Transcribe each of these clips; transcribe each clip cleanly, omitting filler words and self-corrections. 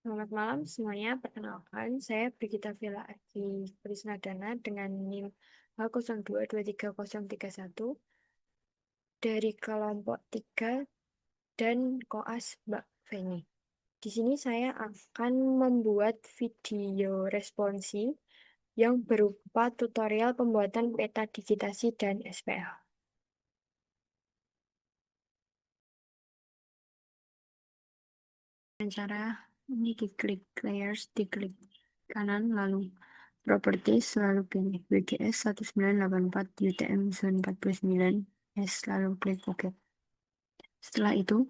Selamat malam semuanya. Perkenalkan, saya Brigita Villa Agi Krisnadana dengan NIM H022303 dari kelompok 3 dan koas Mbak Feni. Di sini saya akan membuat video responsi yang berupa tutorial pembuatan peta digitasi dan SPL. Dengan cara ini diklik layers, diklik kanan, lalu properties, lalu pilih WGS 1984 UTM 49 S, lalu klik OK. Setelah itu,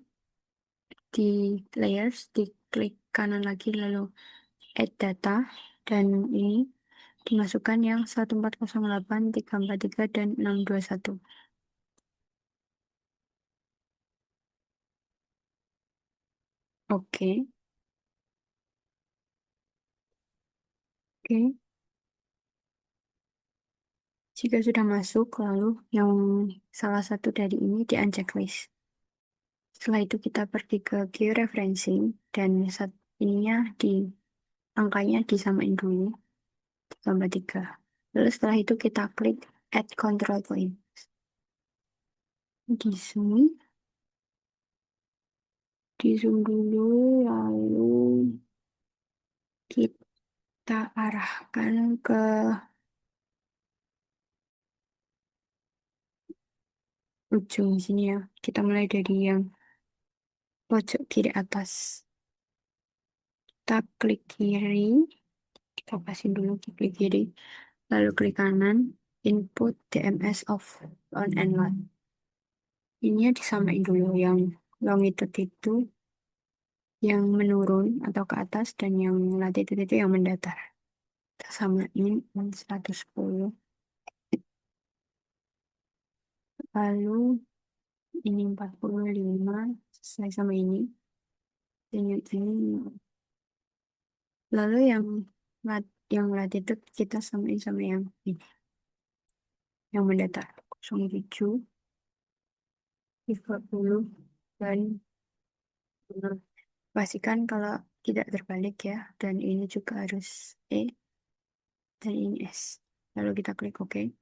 di layers, diklik kanan lagi, lalu add data, dan ini dimasukkan yang 1408, 343, dan 621. Oke, oke. Jika sudah masuk, lalu yang salah satu dari ini di unchecklist. Setelah itu kita pergi ke georeferencing dan saat ininya di angkanya disamain dulu tambah 3. Lalu setelah itu kita klik add control point. Di zoom dulu, lalu kita arahkan ke ujung sini ya. Kita mulai dari yang pojok kiri atas. Kita klik kiri, kita pasin dulu klik kiri, lalu klik kanan, input DMS off, on and load. Ini ya disamain dulu yang longitude itu yang menurun atau ke atas dan yang latitude itu yang mendatar. Kita samain 110. Lalu ini 45 sesuai sama ini. Dan yang ini. Lalu yang latitude kita samain sama yang ini. Yang mendatar 07, 30, dan 0. Pastikan kalau tidak terbalik ya. Dan ini juga harus E dan ini S. Lalu kita klik OK.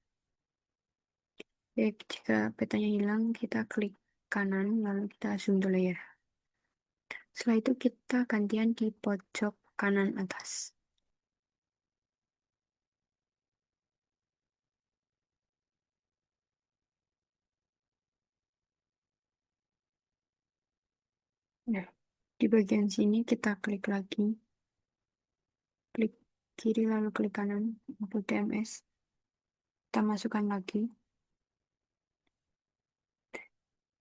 Oke, jika petanya hilang, kita klik kanan, lalu kita zoom to layer. Setelah itu kita gantian di pojok kanan atas. Nah, di bagian sini kita klik lagi. Klik kiri lalu klik kanan, untuk DMS. Kita masukkan lagi.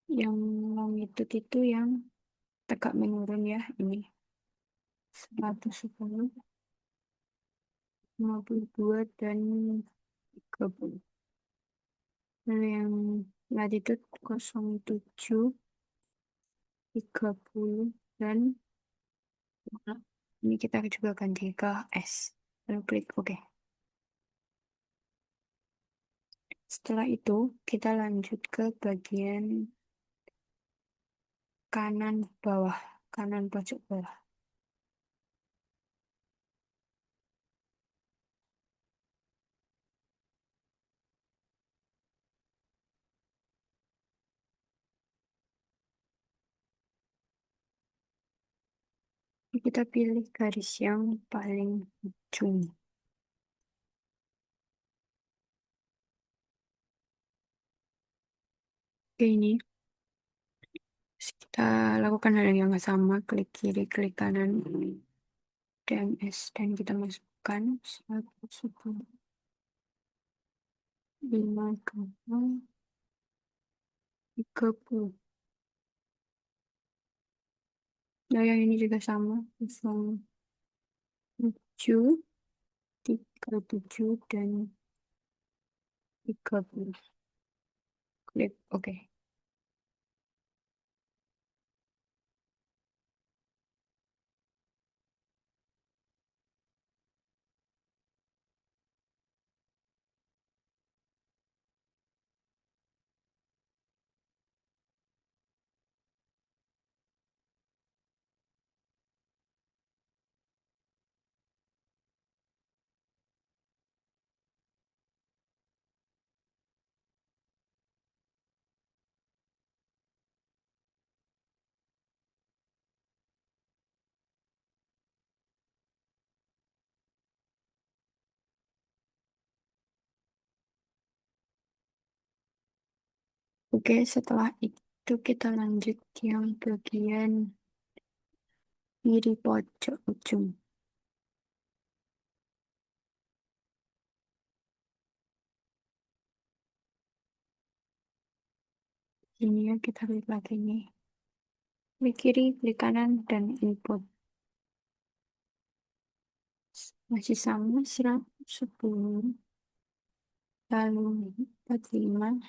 Yang longitude itu yang tegak menurun ya, ini. 110, 52, dan 30. Lalu yang latitude 07, 30, dan ini kita juga ganti ke S. Lalu klik OK. Setelah itu, kita lanjut ke bagian kanan bawah, kanan pojok bawah. Kita pilih garis yang paling ujung. Oke, ini. Terus kita lakukan hal yang sama, klik kiri, klik kanan, DMS, dan kita masukkan 110, 50, 30. Nah, yang ini juga sama, 07, 37, dan 30. Klik OK. Oke, setelah itu kita lanjut yang bagian kiri pojok ujung. Ini ya kita klik lagi nih. Klik kiri, klik kanan, dan input. Masih sama 110. Lalu 45.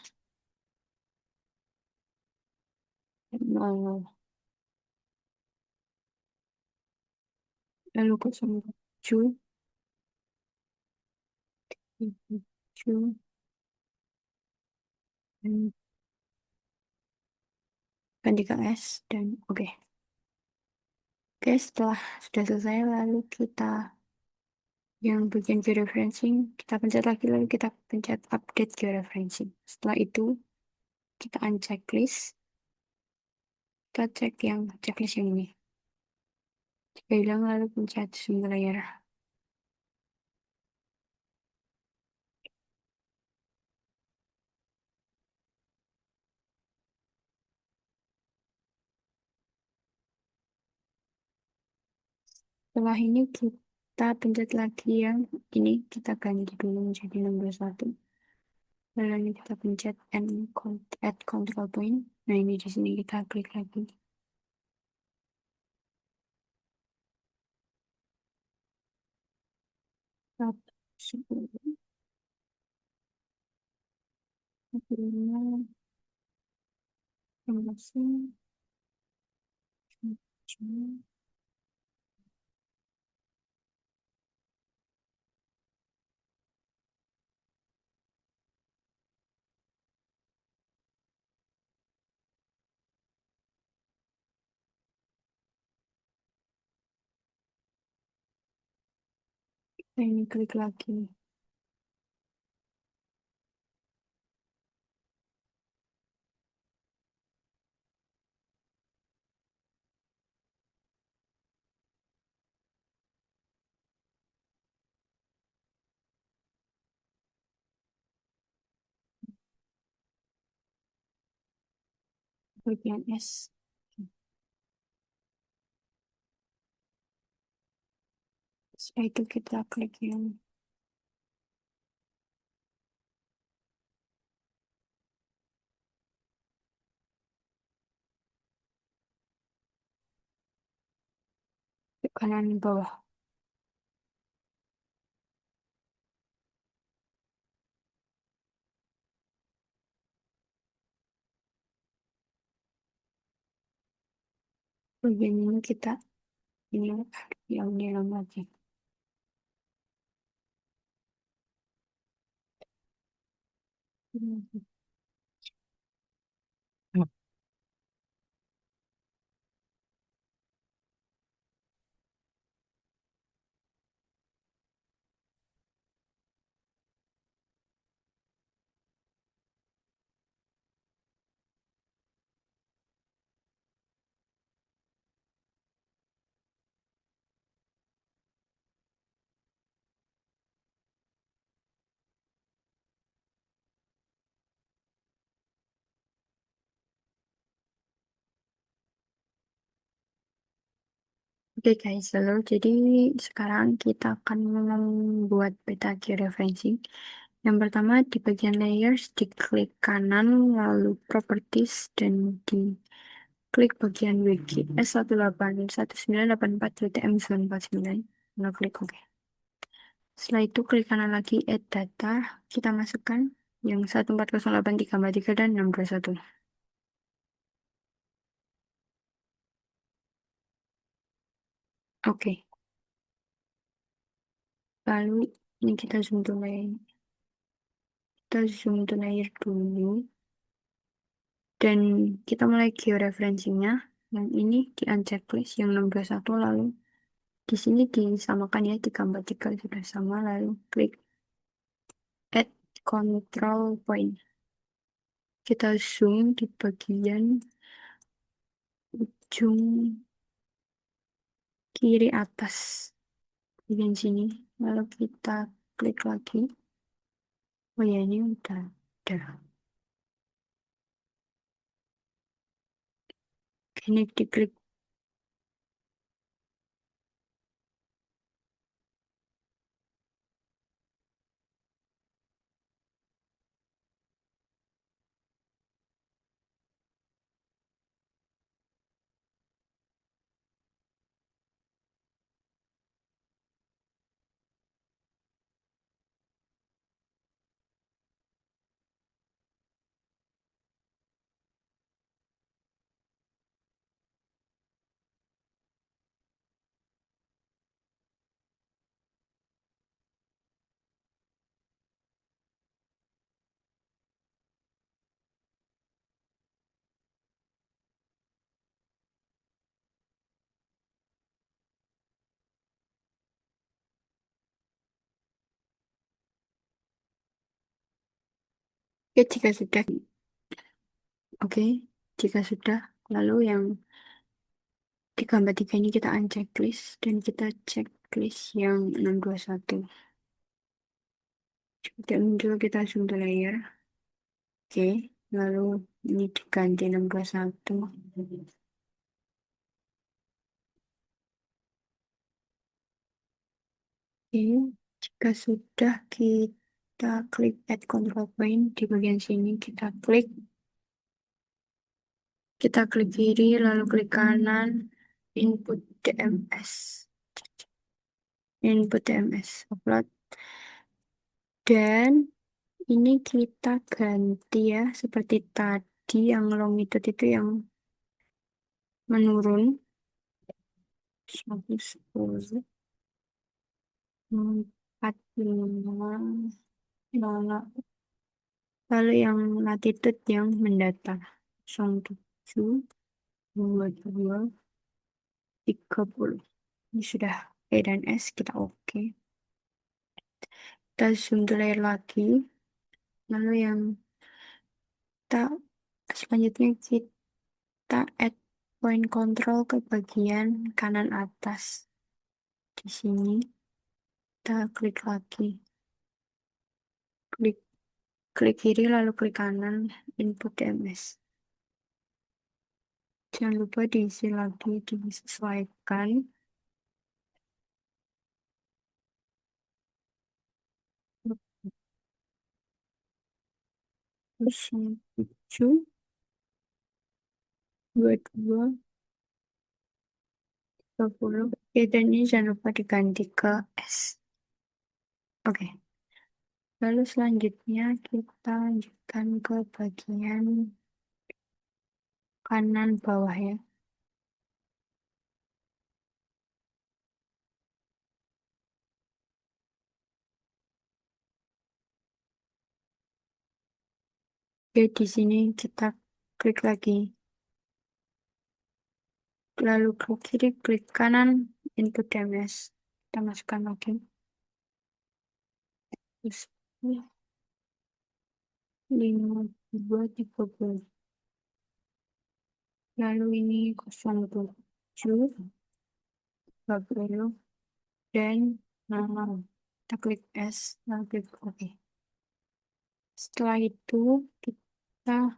00. Lalu 07. 7. Dan ganti ke S. Dan oke. Oke, setelah sudah selesai, lalu kita yang bagian georeferencing, kita pencet lagi, lalu kita pencet update georeferencing. Setelah itu, kita unchecklist. Kita cek yang checklist yang ini. Jika hilang, lalu pencet zoom layer. Setelah ini, kita pencet lagi yang ini. Kita ganti dulu menjadi nomor 1. Lalu ini kita pencet add control point. Nah, ini di sini kita klik lagi. Satu, 10, 45, 15, 7. Nah, ini klik lagi. Bagian S. Setelah itu kita klik yang ke kanan bawah. Bagian ini kita ini yang dalam lagi. Oke guys, lalu jadi sekarang kita akan membuat peta georeferencing. Yang pertama di bagian layers, diklik kanan, lalu properties, dan diklik bagian WGS 1819843 TM949. Lalu klik OK. Setelah itu klik kanan lagi, add data, kita masukkan yang 1408343 dan 621. Oke, lalu ini kita zoom to layer dulu. Dan kita mulai georeferensinya. Yang ini di unchecklist yang 621, lalu di sini disamakan ya, digambar 3 sudah sama, lalu klik add control point. Kita zoom di bagian ujung kiri atas bagian sini, lalu kita klik lagi. Oh ya, ini udah ada. Ini diklik. Oke, jika sudah. Oke, jika sudah, lalu yang di gambar 3 ini kita unchecklist dan kita checklist yang 621. Dan muncul kita zoom to layer. Oke, lalu ini diganti 621. Oke, jika sudah kita klik add control point di bagian sini, kita klik kiri, lalu klik kanan, input DMS, upload, dan ini kita ganti ya, seperti tadi yang longitude itu yang menurun 110, 45, 0. Lalu yang latitude yang mendatar 07, 22, 30. Ini sudah E dan S, kita oke. Kita zoom to layer lagi. Lalu yang kita selanjutnya kita add point control ke bagian kanan atas. Di sini kita klik lagi. Klik klik kiri lalu klik kanan, input DMS. Jangan lupa diisi lagi, disesuaikan. Terus yang 7, 22, 30. Oke, dan ini jangan lupa diganti ke S. Oke. Lalu selanjutnya kita lanjutkan ke bagian kanan bawah ya. Oke, di sini kita klik lagi. Lalu klik kiri, klik kanan, input DMS. Kita masukkan lagi. Terus 5, 2, 30. Lalu ini 07, 20, dan nama. Kita klik S, lalu klik OK. Setelah itu, kita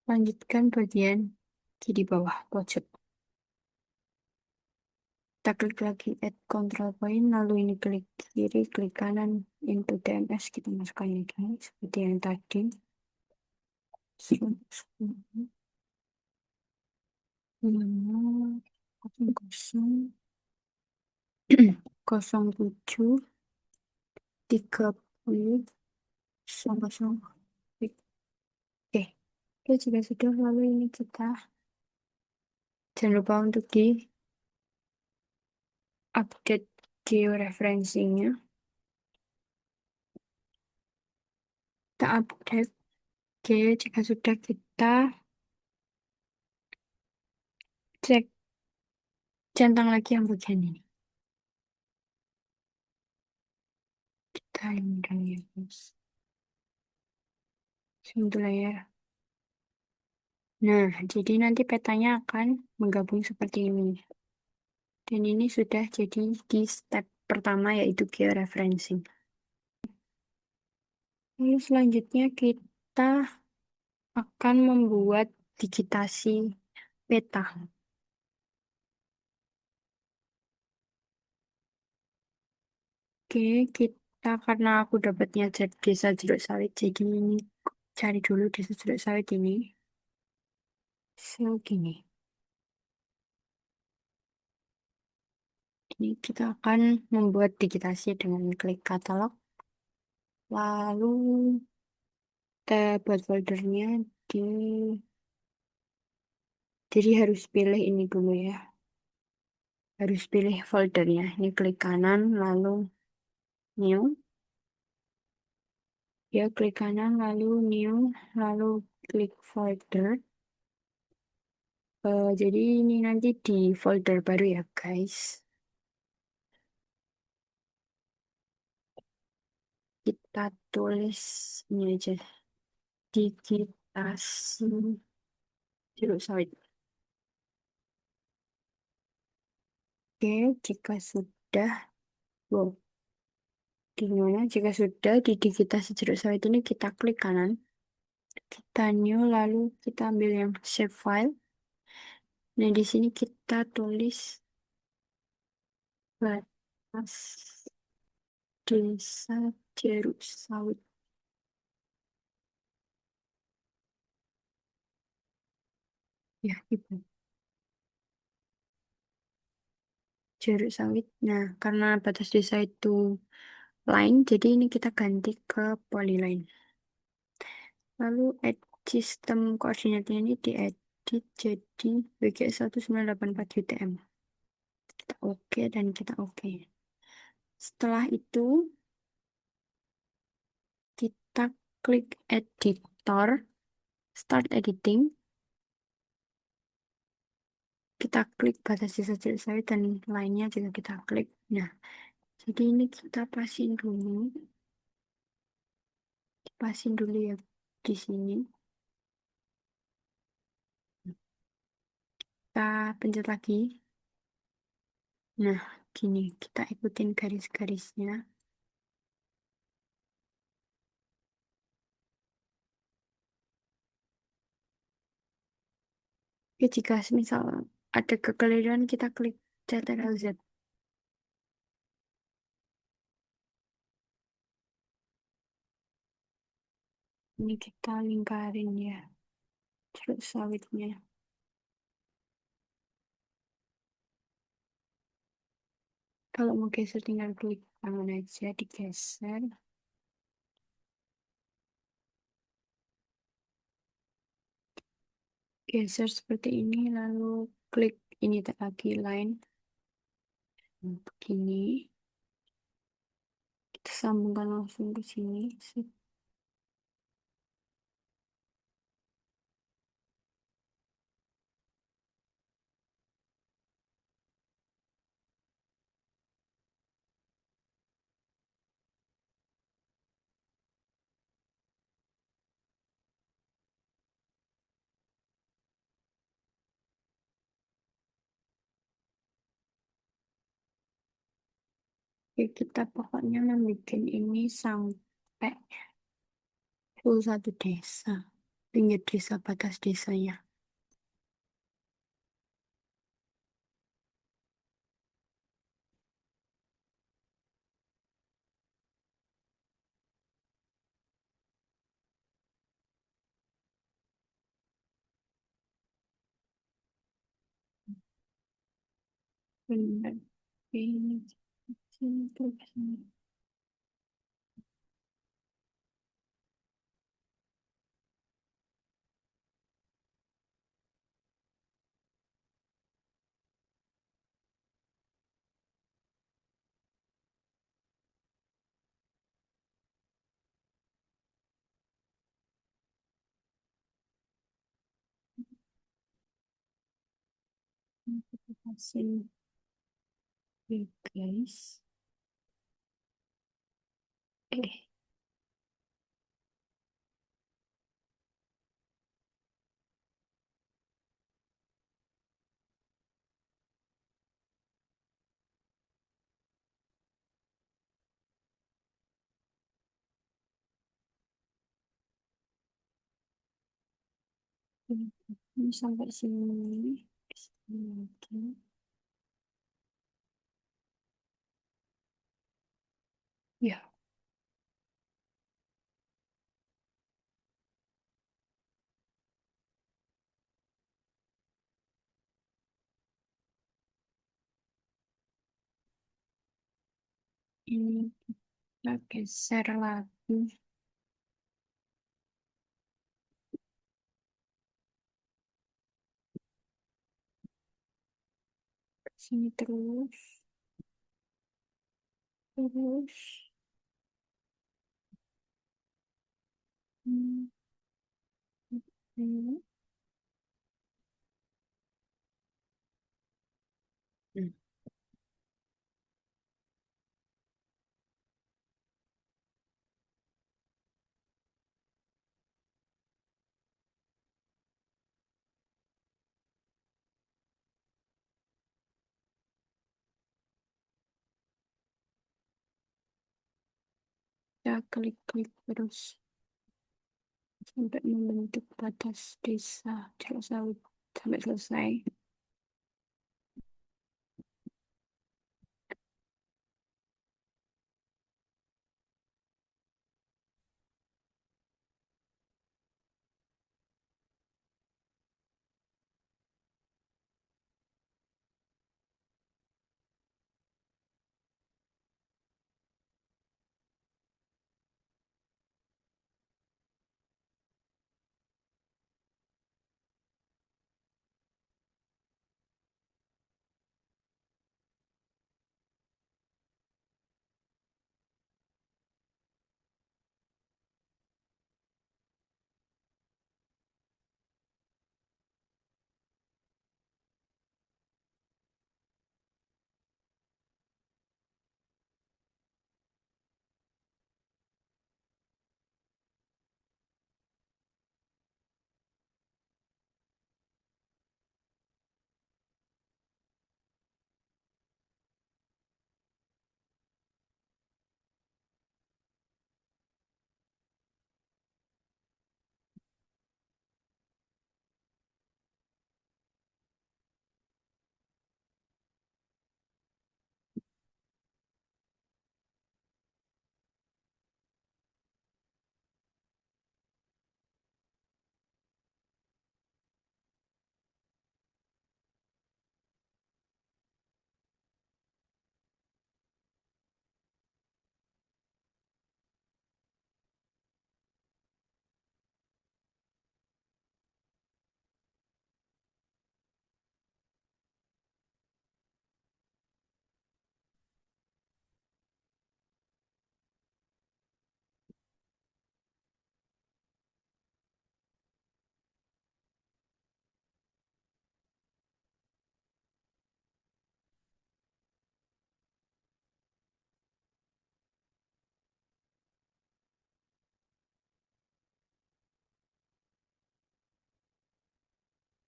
lanjutkan bagian kiri bawah pojok. Kita klik lagi add control point, lalu ini klik kiri, klik kanan, input DMS, kita masukkan lagi seperti yang tadi. 07, 30, 00. Oke, oke jika sudah, lalu ini kita jangan lupa untuk di update georeferencingnya. Kita update. Oke, jika sudah kita cek centang lagi yang bagian ini. Kita ini kan ya, guys. Sebetulnya ya. Nah, jadi nanti petanya akan menggabung seperti ini. Dan ini sudah jadi di step pertama yaitu georeferencing. Lalu selanjutnya kita akan membuat digitasi Peta. Oke, kita karena aku dapatnya desa Jeruk Sawit, jadi ini cari dulu desa Jeruk Sawit ini. Segini. Ini kita akan membuat digitasi dengan klik katalog. Lalu kita buat foldernya di, jadi harus pilih ini dulu ya. Harus pilih foldernya. Ini klik kanan, lalu new. Ya, klik kanan, lalu new, lalu klik folder. Jadi ini nanti di folder baru ya, guys. Kita tulis ini aja, digitasi jeruk sawit. Oke, jika sudah, wow, gimana? Jika sudah di digitasi jeruk sawit ini kita klik kanan, kita new, lalu kita ambil yang save file. Nah, di sini kita tulis batas desa jeruk sawit. Ya, itu jeruk sawit. Nah, karena batas desa itu line, jadi ini kita ganti ke polyline. Lalu add sistem koordinatnya ini diedit jadi WGS 1984 UTM. Kita oke dan kita oke. Setelah itu kita klik editor, start editing. Kita klik batas sisa jeruk sawit dan lainnya juga kita klik. Nah, jadi ini kita pasin dulu ya di sini. Kita pencet lagi. Nah, gini kita ikutin garis-garisnya. Ya, jika misal ada kekeliruan, kita klik Ctrl Z. Ini kita lingkarin ya, jeruk sawitnya. Kalau mau geser, tinggal klik tangan aja, digeser. Geser seperti ini, lalu klik ini lagi, line. Begini. Kita sambungkan langsung ke sini. Sip. Oke, kita pokoknya membuat ini sampai full satu desa. Pinggir desa, batas desanya. Benar. Ini, sini, klik sini. Ini kita kasih, oke, guys. Eh, Ini sampai sini. Di sini lagi. Ya, ini kita geser lagi. Sini terus. Terus. Hmm, hmm, hmm. Kita klik-klik terus sampai membentuk batas desa Celok Sawit sampai selesai.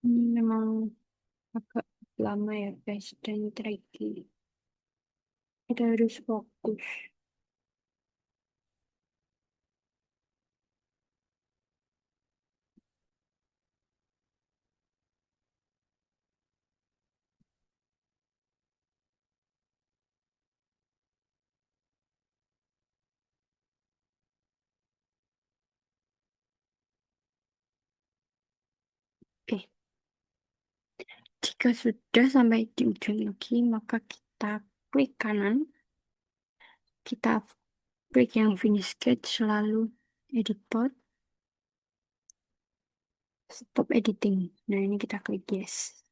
Ini memang agak lama ya guys dan tricky. Kita harus fokus. Oke, jika sudah sampai di ujung lagi, maka kita klik kanan, kita klik yang finish sketch, lalu edit part, stop editing. Nah, ini kita klik yes.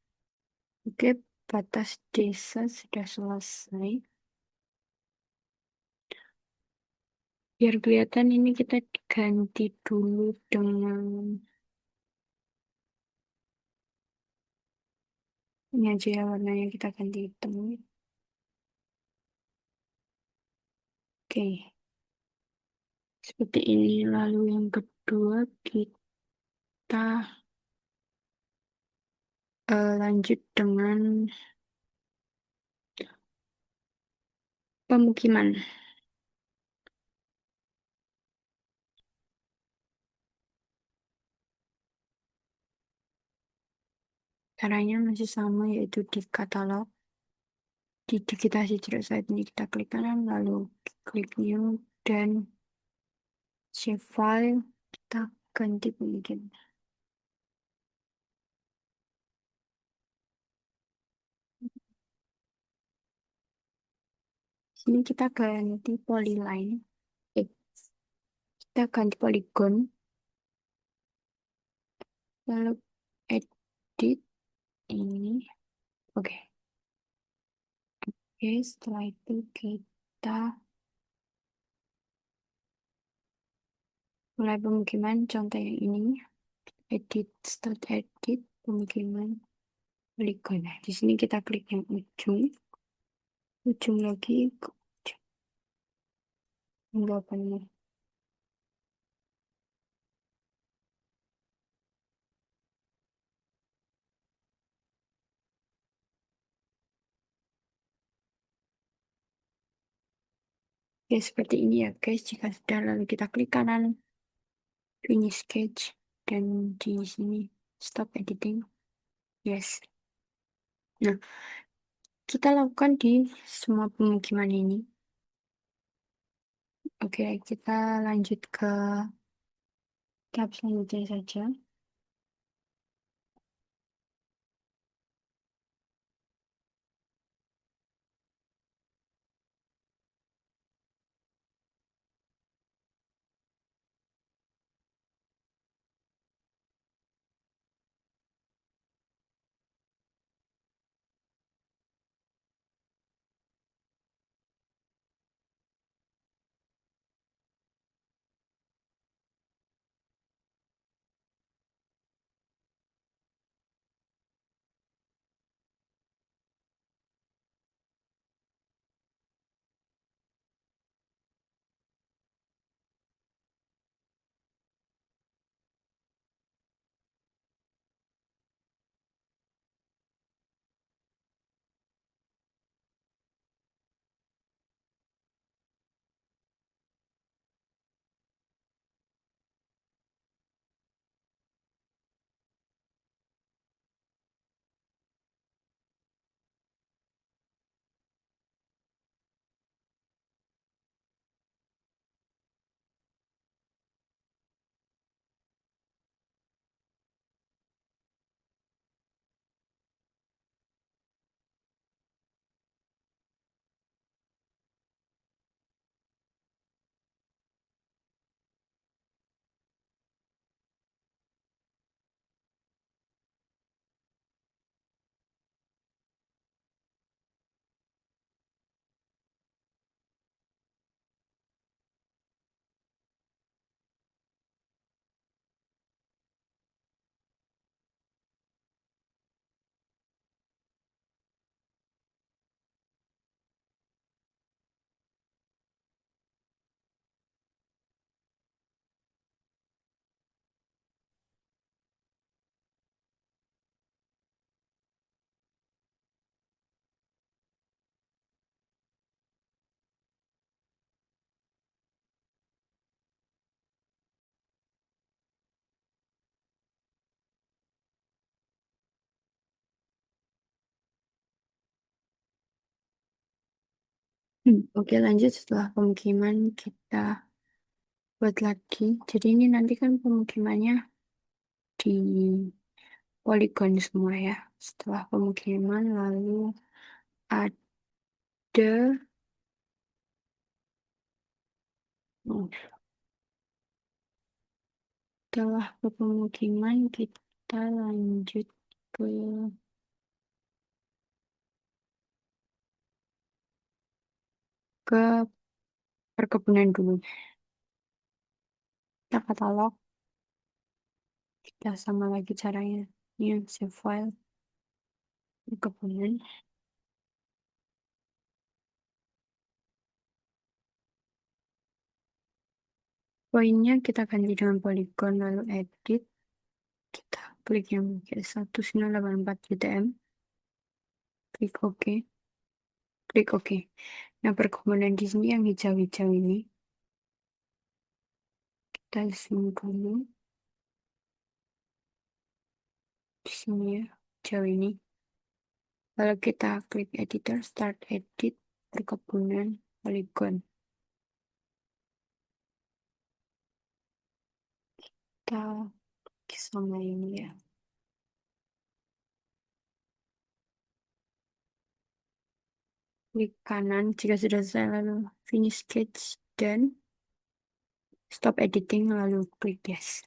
Oke, batas desa sudah selesai. Biar kelihatan ini kita ganti dulu dengan ini aja ya warnanya kita ganti hitam. Oke, seperti ini. Lalu yang kedua kita lanjut dengan pemukiman. Caranya masih sama, yaitu di katalog. Di digitasi jeruk saat ini kita klik kanan, lalu klik new, dan save file. Kita ganti mungkin. Sini kita ganti polyline. Eh, kita ganti polygon. Lalu edit ini. Oke. Oke, setelah itu kita mulai pemukiman. Contoh yang ini. Edit, start edit, pemukiman, polygon. Nah, di sini kita klik yang ujung. Ujung lagi ke ujung. Enggak penuh. Ya, seperti ini ya guys. Jika sudah, lalu kita klik kanan, finish sketch, dan di sini stop editing. Yes. Nah, kita lakukan di semua pemukiman ini. Oke, kita lanjut ke tab selanjutnya saja. Oke, lanjut setelah pemukiman kita buat lagi. Jadi ini nanti kan pemukimannya di poligon semua ya. Setelah pemukiman lalu ada oh, setelah pemukiman kita lanjut ke ke perkebunan dulu. Kita katalog, kita sama lagi caranya. New save file perkebunan. Poinnya kita ganti dengan polygon lalu edit. Kita klik yang 1984 GTM. Klik OK. Klik OK. Nah, perkebunan di sini yang hijau-hijau ini. Kita zoom dulu. Di sini ya. hijau ini. Lalu kita klik editor, start edit, perkebunan, polygon. Kita sama ini ya. Klik kanan jika sudah selesai, lalu finish sketch dan stop editing, lalu klik yes.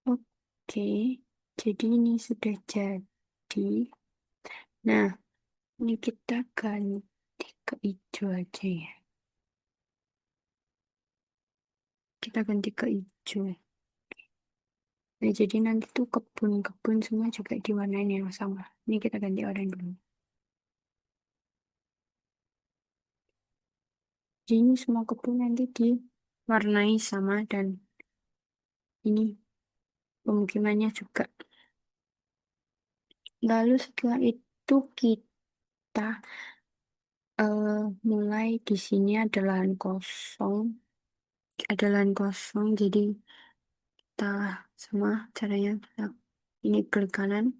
Oke, jadi ini sudah jadi. Nah, ini kita ganti ke hijau aja ya. Kita ganti ke hijau. Nah, jadi nanti tuh kebun-kebun semua juga diwarnain yang sama. Ini kita ganti oranye dulu. Jadi ini semua kebun nanti diwarnai sama dan ini pemukimannya juga. Lalu setelah itu kita mulai di sini ada lahan kosong. Ada lahan kosong, jadi kita sama caranya ini klik kanan,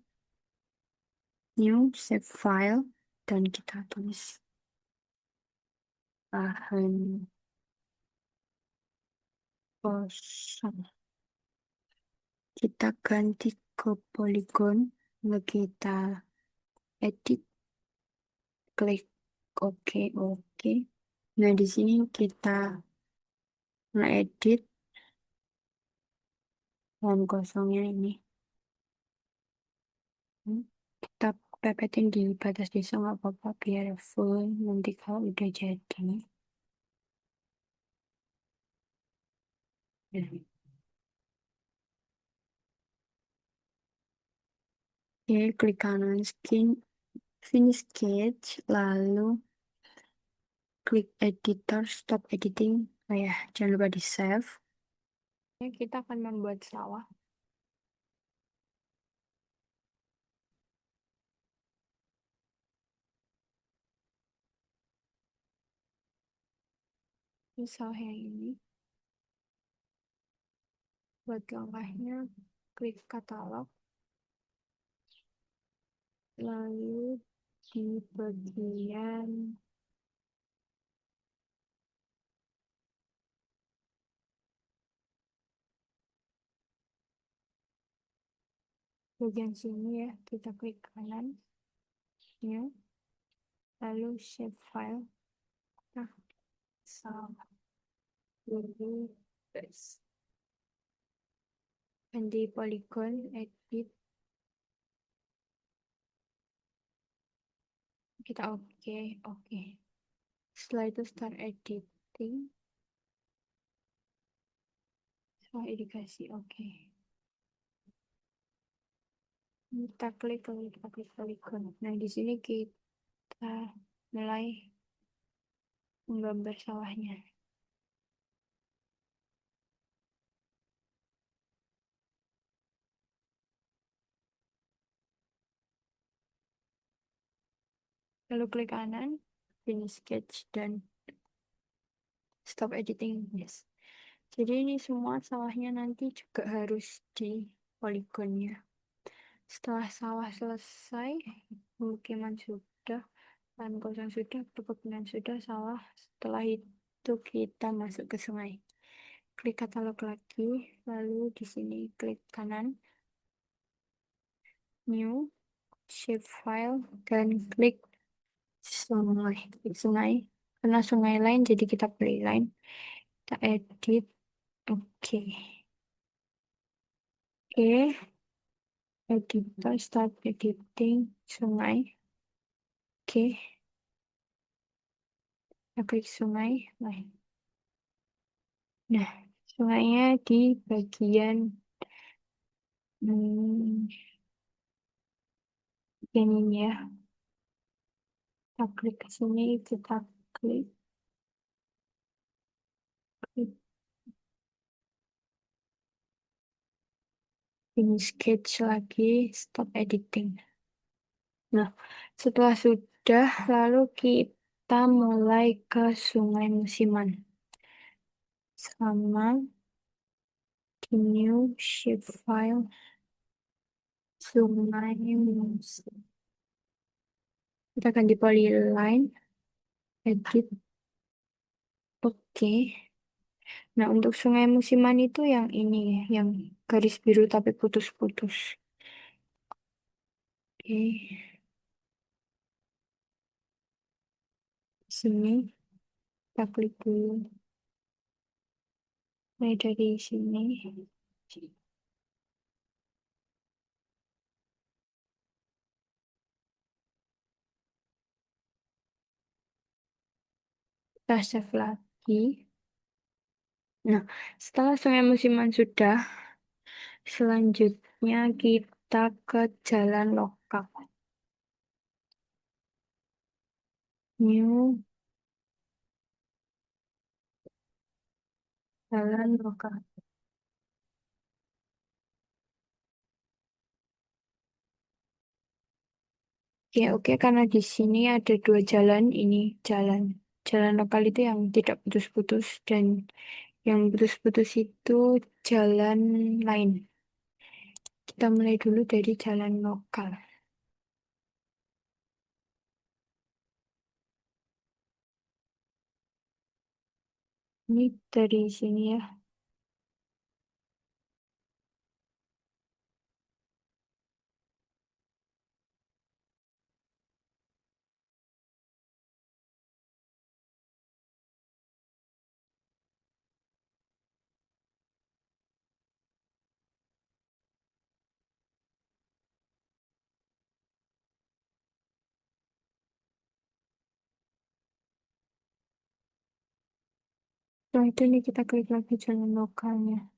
new, save file, dan kita tulis lahan kosong. Kita ganti ke polygon, lalu kita edit, klik oke, oke. Nah, di sini kita ngedit lahan kosongnya ini. Kita pepetin di batas desa nggak apa-apa biar full nanti kalau udah jadi. Oke, klik kanan skin, finish sketch, lalu klik editor, stop editing. Oh ya, jangan lupa di save. Ini kita akan membuat sawah. Ini sawah yang ini. Buat langkahnya, klik katalog, lalu di bagian sini ya, kita klik kanan, ya, lalu save file. Nah, sawah dulu, guys. Ganti polygon, edit, kita oke, oke. Setelah itu start editing. Setelah edukasi, oke. Kita klik, kita klik polygon. Nah, di sini kita mulai menggambar sawahnya. Lalu klik kanan, finish sketch, dan stop editing. Yes. Jadi ini semua sawahnya nanti juga harus di poligonnya. Setelah sawah selesai, pemukiman sudah, lahan kosong sudah, perkebunan sudah, sawah. Setelah itu kita masuk ke sungai. Klik katalog lagi, lalu di sini klik kanan, new, shape file, dan klik sungai. Klik sungai. Karena sungai lain, jadi kita pilih line. Kita edit. Oke. Oke. Editor, start editing sungai. Oke. Kita klik sungai. Nah, sungainya di bagian hmm, ini ya. Kita klik ke sini, kita klik, klik ini sketch lagi, stop editing. Nah, setelah sudah, lalu kita mulai ke sungai musiman. Sama di new shape file. Sungai Musi. Kita ganti polyline, edit. Oke. Nah, untuk Sungai Musiman itu yang ini, yang garis biru tapi putus-putus. Oke. Sini, kita klik dulu. Mulai dari sini. Kita save lagi. Nah, setelah Sungai Musiman sudah, selanjutnya kita ke jalan lokal. New jalan lokal. Oke, oke, karena di sini ada dua jalan, ini jalan. Jalan lokal itu yang tidak putus-putus dan yang putus-putus itu jalan lain. Kita mulai dulu dari jalan lokal. Ini dari sini ya. Setelah itu nih kita klik lagi jalan lokalnya.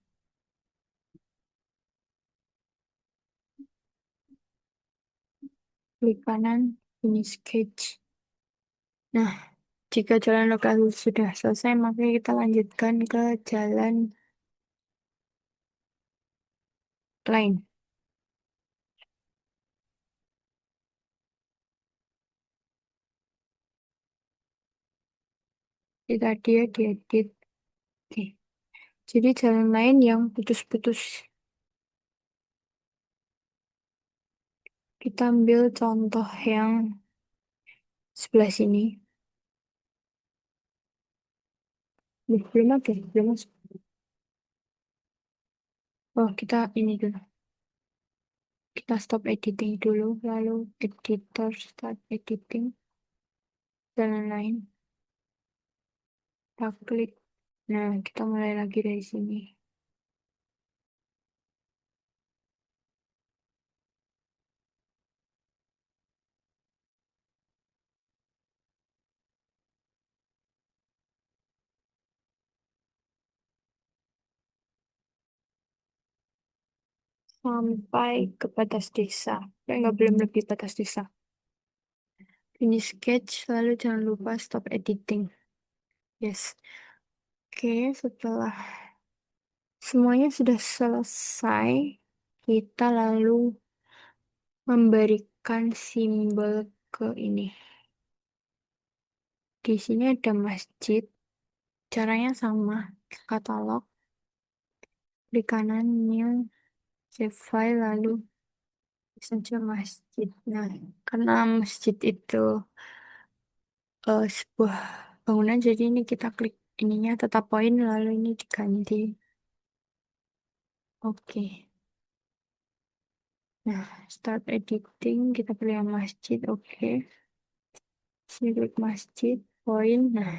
Klik kanan, ini sketch. Nah, jika jalan lokal sudah selesai, maka kita lanjutkan ke jalan lain. Kita dia diedit. Oke. Jadi jalan lain yang putus-putus. Kita ambil contoh yang sebelah sini. Belum ada, belum masuk. Oh, kita ini dulu. Kita stop editing dulu, lalu editor start editing. Jalan lain. Kita klik. Nah, kita mulai lagi dari sini. Sampai ke batas desa. Enggak, belum lebih batas desa. Finish sketch, lalu jangan lupa stop editing. Yes. Oke, setelah semuanya sudah selesai, kita lalu memberikan simbol ke ini. Di sini ada masjid. Caranya sama. Katalog, klik kanan, new, save file, lalu saja masjid. Nah, karena masjid itu sebuah bangunan, jadi ini kita klik ininya tetap poin, lalu ini diganti. Oke. Nah, start editing, kita pilih yang masjid, oke. Sini klik masjid, poin. Nah,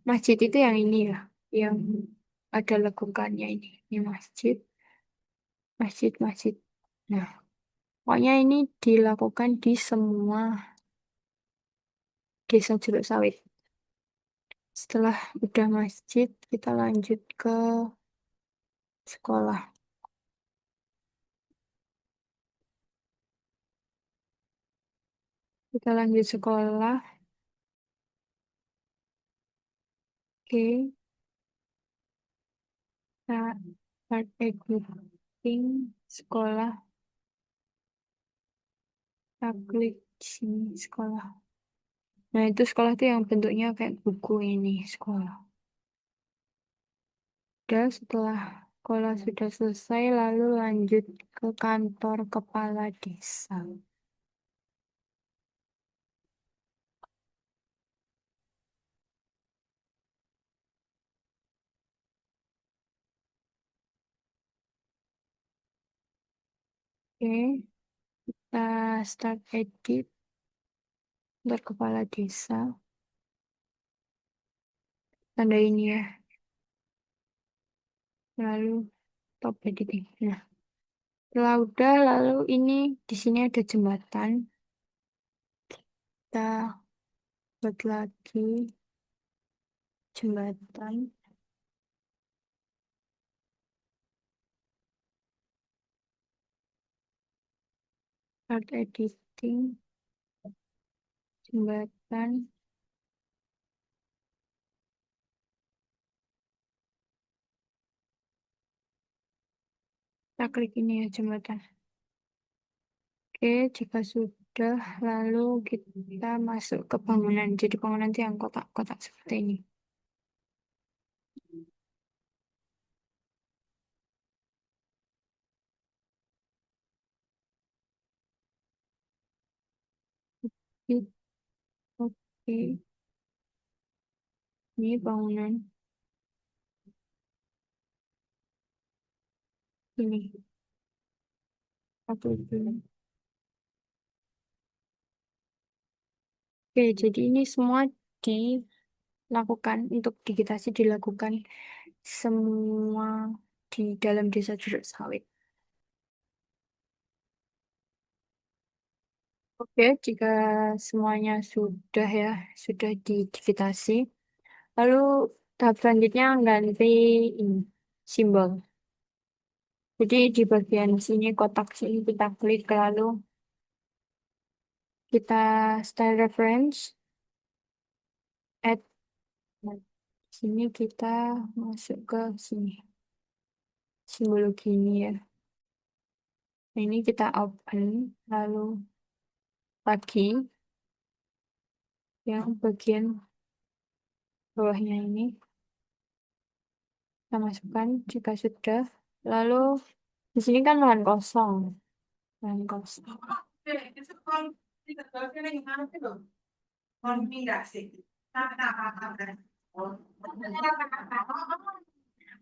masjid itu yang ini ya, yang ada lekukannya ini. Ini masjid, masjid, masjid. Nah, pokoknya ini dilakukan di semua desa Jeruk Sawit. Setelah udah masjid, kita lanjut ke sekolah. Kita lanjut sekolah. Oke, kita start editing sekolah. Kita klik sini sekolah. Nah, itu sekolah tuh yang bentuknya kayak buku ini, sekolah. Udah setelah Kalau sudah selesai, lalu lanjut ke kantor kepala desa. Oke, kita start edit kantor kepala desa. Tanda ini ya. Lalu top editing. Nah, setelah udah, lalu ini di sini ada jembatan. Kita buat lagi jembatan. Start editing jembatan. Kita klik ini ya jembatan. Oke, jika sudah, lalu kita masuk ke bangunan. Jadi bangunan itu yang kotak-kotak seperti ini. Oke, oke. Ini bangunan ini. Satu itu. Oke, jadi ini semua dilakukan untuk digitasi dilakukan semua di dalam desa Juruk Sawit. Oke, jika semuanya sudah ya, sudah didigitasi, lalu tahap selanjutnya ganti ini, simbol. Jadi di bagian sini kotak sini kita klik lalu kita style reference, add. Nah, sini kita masuk ke sini simbol gini ya. Nah, ini kita open lalu lagi yang bagian bawahnya ini kita masukkan jika sudah. Lalu di sini kan lahan kosong, lahan kosong.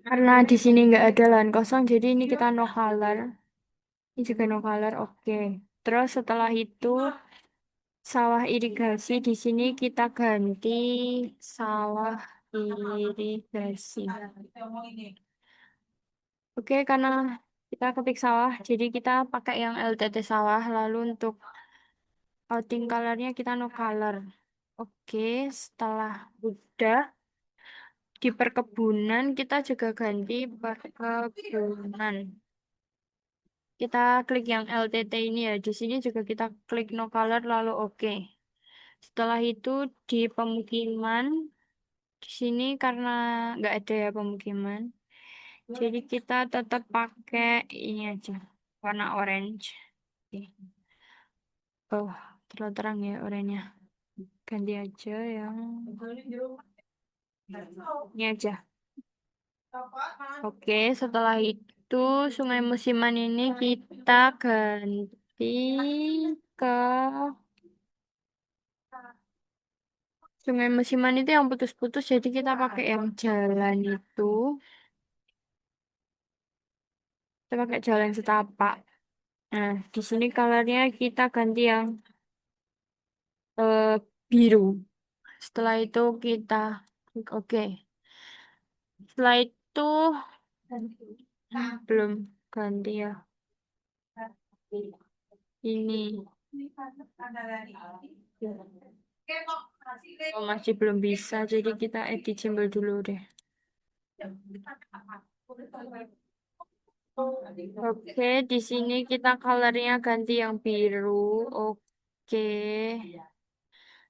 Karena di sini nggak ada lahan kosong, jadi ini kita no color. Ini juga no color, oke. Terus setelah itu sawah irigasi di sini kita ganti sawah irigasi. Oke, karena kita ketik sawah, jadi kita pakai yang LTT sawah. Lalu untuk outing colornya kita no color. Oke, setelah udah di perkebunan kita juga ganti perkebunan. Kita klik yang LTT ini ya. Di sini juga kita klik no color lalu oke. Setelah itu di pemukiman di sini karena nggak ada ya pemukiman. Jadi kita tetap pakai ini aja warna orange. Oke. Oh, terlalu terang ya oranye. Ganti aja yang ini aja. Oke, setelah itu Sungai Musiman ini kita ganti ke Sungai Musiman itu yang putus-putus, jadi kita pakai yang jalan itu. Kita pakai jalan setapak. Nah, di sini colornya kita ganti yang eh, biru. Setelah itu kita klik oke. Setelah itu belum ganti ya. Ini. Oh, masih belum bisa, jadi kita edit simbol dulu deh. Oke, di sini kita colornya ganti yang biru. Oke.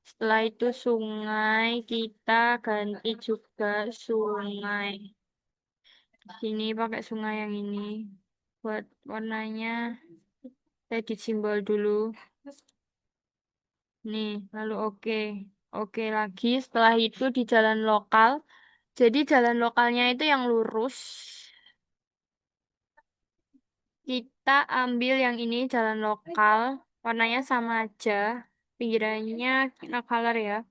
Setelah itu sungai kita ganti juga sungai. Di sini pakai sungai yang ini. Buat warnanya edit simbol dulu. Nih, lalu oke. Oke lagi. Setelah itu di jalan lokal. Jadi jalan lokalnya itu yang lurus. kita ambil yang ini jalan lokal, warnanya sama aja, pinggirannya no color ya.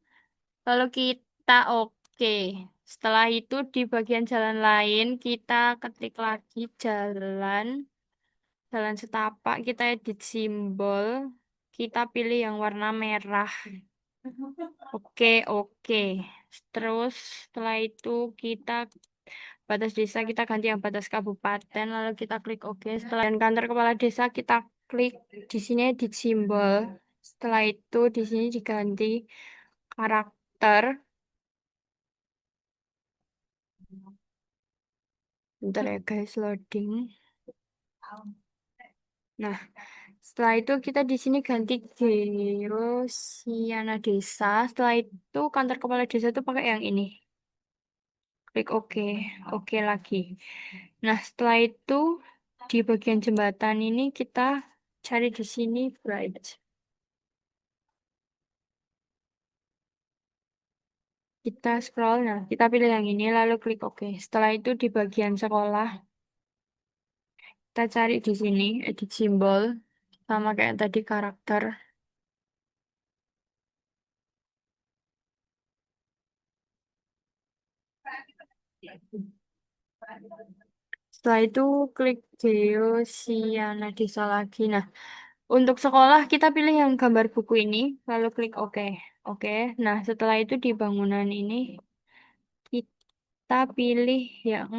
Lalu kita oke. Setelah itu di bagian jalan lain kita ketik lagi jalan, jalan setapak, kita edit simbol, kita pilih yang warna merah. Oke, oke. Terus setelah itu kita batas desa kita ganti yang batas kabupaten, lalu kita klik oke. Setelah dan kantor kepala desa kita klik di sini edit simbol. Setelah itu di sini diganti karakter. Bentar ya guys, loading. Nah, setelah itu kita di sini ganti Gerosiana Desa. Setelah itu kantor kepala desa itu pakai yang ini. Klik oke, oke lagi. Nah, setelah itu di bagian jembatan ini kita cari di sini bright. Kita scroll, nah kita pilih yang ini lalu klik oke. Setelah itu di bagian sekolah kita cari di sini edit simbol sama kayak tadi karakter. Setelah itu klik Geosiana Desa lagi. Nah, untuk sekolah kita pilih yang gambar buku ini lalu klik oke. Oke. Nah, setelah itu di bangunan ini kita pilih yang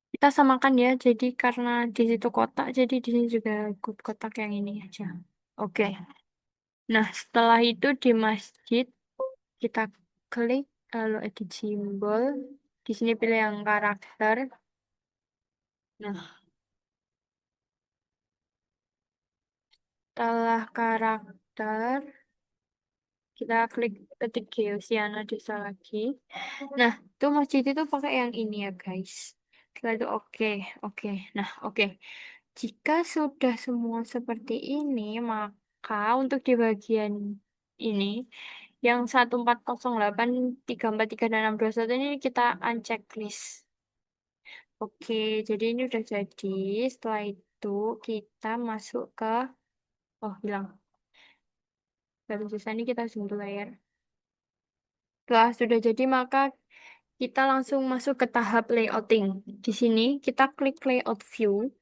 kita samakan ya. Jadi karena di situ kotak, jadi di sini juga ikut kotak yang ini aja. Oke. Nah, setelah itu di masjid kita klik lalu edit simbol. Di sini pilih yang karakter. Nah, setelah karakter kita klik ketik Geosiana Desa lagi. Nah, itu masjid itu pakai yang ini ya guys. Setelah itu oke, oke. Nah, oke. Jika sudah semua seperti ini, maka untuk di bagian ini, yang 1408 34 dan 621 ini kita uncheck list. Oke, jadi ini udah jadi. Setelah itu kita masuk ke, oh hilang. Baru sisa ini kita zoom to layar. Setelah sudah jadi, maka kita langsung masuk ke tahap layouting. Di sini kita klik layout view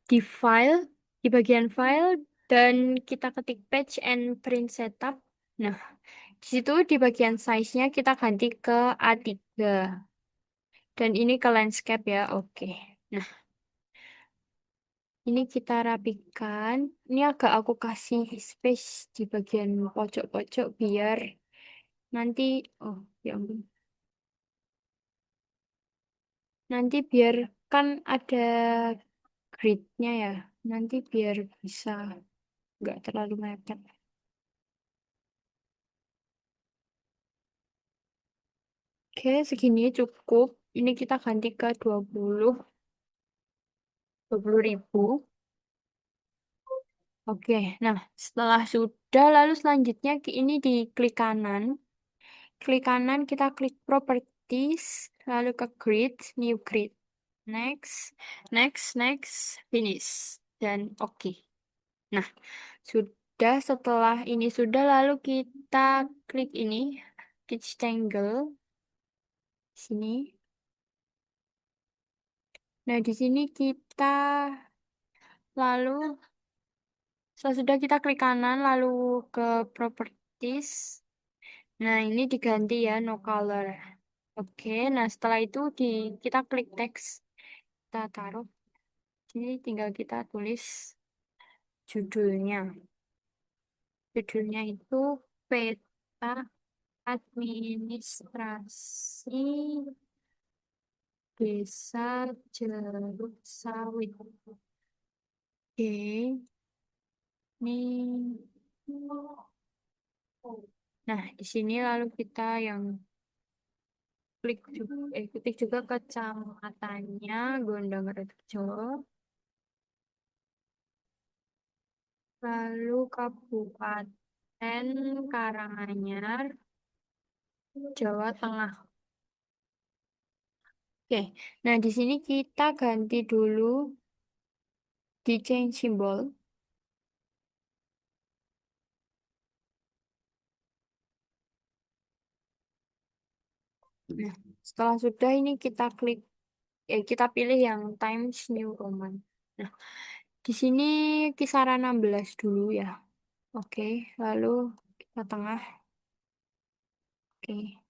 di file, di bagian file, dan kita ketik patch and print setup. Nah, di situ di bagian size-nya kita ganti ke A3. Dan ini ke landscape ya, oke. Nah, ini kita rapikan. Ini agak aku kasih space di bagian pojok-pojok biar nanti, oh ya ampun. Nanti biar kan ada grid-nya ya. Nanti biar bisa nggak terlalu mepet. Oke, segini cukup. Ini kita ganti ke 20 ribu. Oke, nah setelah sudah, lalu selanjutnya ini di klik kanan. Klik kanan, kita klik properties, lalu ke grid, new grid. Next, next, next, finish. Dan oke. Nah, sudah setelah ini sudah, lalu kita klik ini, rectangle, sini. Nah, di sini kita lalu setelah sudah kita klik kanan lalu ke properties. Nah, ini diganti ya no color. Oke, nah setelah itu kita klik text. Kita taruh. Jadi tinggal kita tulis judulnya. Judulnya itu peta administrasi Desa Jeruk Sawit. Oke, ini. Nah, di sini lalu kita yang ketik juga kecamatannya Gondangrejo, lalu kabupaten Karanganyar, Jawa Tengah. Oke, nah di sini kita ganti dulu di change symbol. Nah, setelah sudah ini kita klik, kita pilih yang Times New Roman. Nah, di sini kisaran 16 dulu ya. Oke, lalu kita tengah. Oke.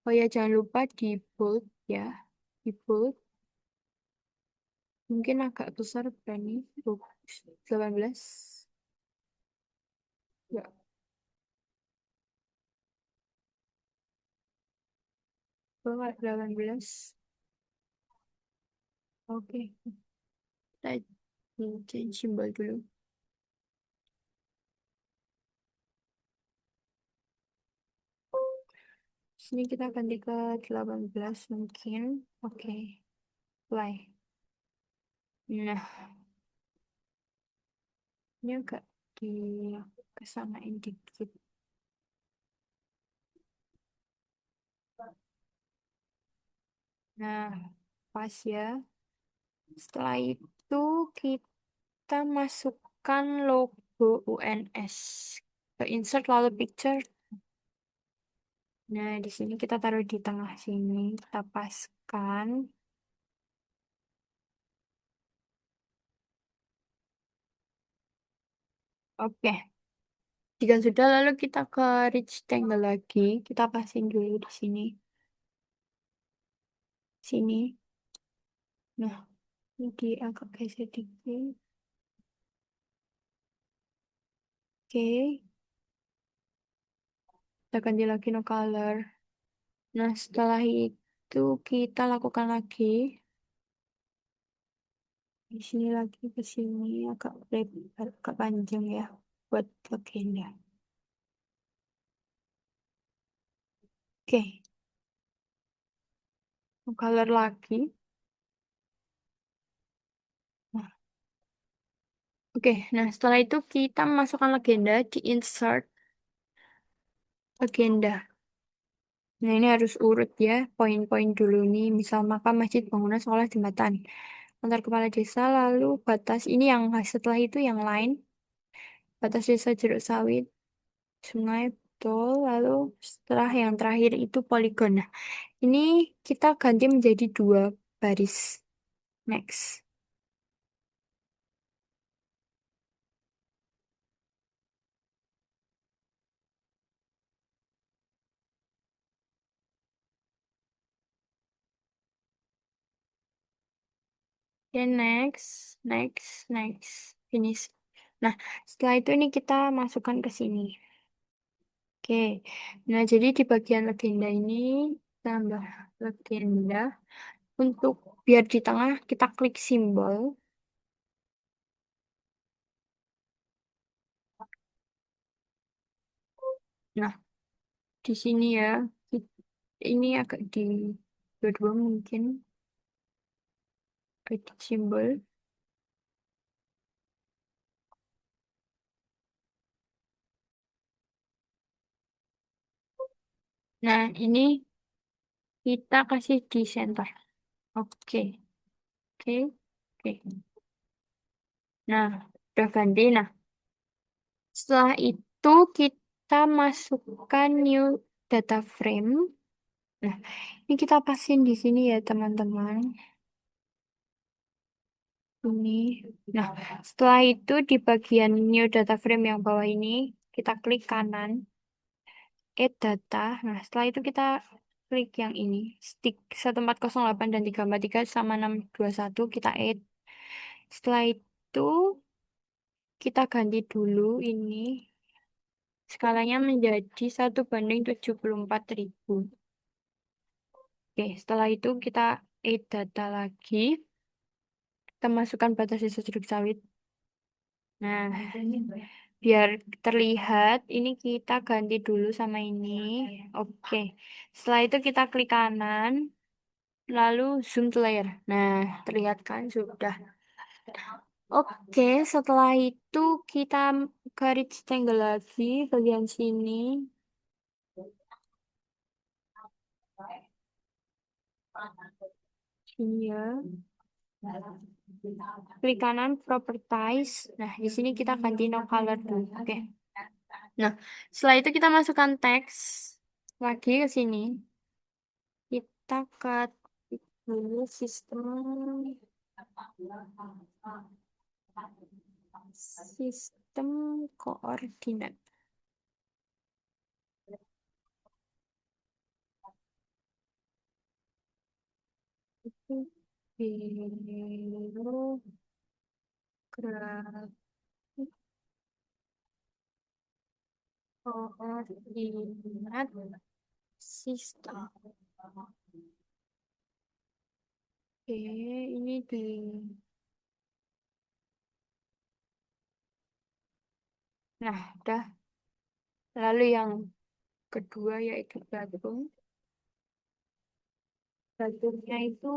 Oh ya, jangan lupa di bold ya. Di bold. Mungkin agak besar berani. 18. Ya, bawah 18. Oke, kita change symbol dulu. Sini kita ganti ke 18 mungkin. Oke, play. Nah, ini agak di kesanain dikit. Nah, pas ya. Setelah itu kita masukkan logo UNS. Ke insert lalu picture. Nah, di sini kita taruh di tengah sini. Kita paskan. Oke. Jika sudah, lalu kita ke rectangle lagi. Kita pasin dulu di sini. Sini. Nah, ini di agak geser dikit. Oke. Kita ganti lagi no color. Nah, setelah itu kita lakukan lagi. Di sini lagi ke sini agak lebar, agak panjang ya buat legenda. Oke, no color lagi. Nah, oke, nah setelah itu kita masukkan legenda di insert legenda. Nah, ini harus urut ya, poin-poin dulu nih. Misal makam, masjid, bangunan, sekolah, jembatan. Antar kepala desa, lalu batas. Ini yang setelah itu yang lain. Batas desa Jeruk Sawit, sungai, betul. Lalu setelah yang terakhir itu poligon. Nah, ini kita ganti menjadi 2 baris. Next. Oke, next, next, next. Finish. Nah, setelah itu ini kita masukkan ke sini. Oke, nah jadi di bagian legenda ini tambah legenda. Untuk biar di tengah kita klik simbol. Nah, di sini ya, ini agak di dua-dua mungkin edit simbol. Nah, ini kita kasih di center. Oke, oke, oke. Nah, udah ganti. Nah, setelah itu kita masukkan new data frame. Nah, ini kita pasin di sini ya, teman-teman. Ini. Nah, setelah itu di bagian new data frame yang bawah ini, kita klik kanan, add data. Nah, setelah itu kita klik yang ini, stick 1408 dan 343 sama 621, kita add. Setelah itu, kita ganti dulu ini, skalanya menjadi 1:74.000. Oke, setelah itu kita add data lagi. Kita masukkan batas desa Jeruk Sawit. Nah, biar terlihat, ini kita ganti dulu sama ini. Oke, setelah itu kita klik kanan, lalu zoom to layer. Nah, terlihat kan sudah. Oke, setelah itu kita garis triangle lagi bagian sini. Sini ya. Klik kanan properties. Nah, di sini kita ganti no color dulu. Oke. Nah, setelah itu kita masukkan teks lagi ke sini. Kita ke dulu sistem koordinat. Itu biru grafik koordinat sistem. Oke, ini di. Nah, udah. Lalu yang kedua yaitu Badung. Badungnya itu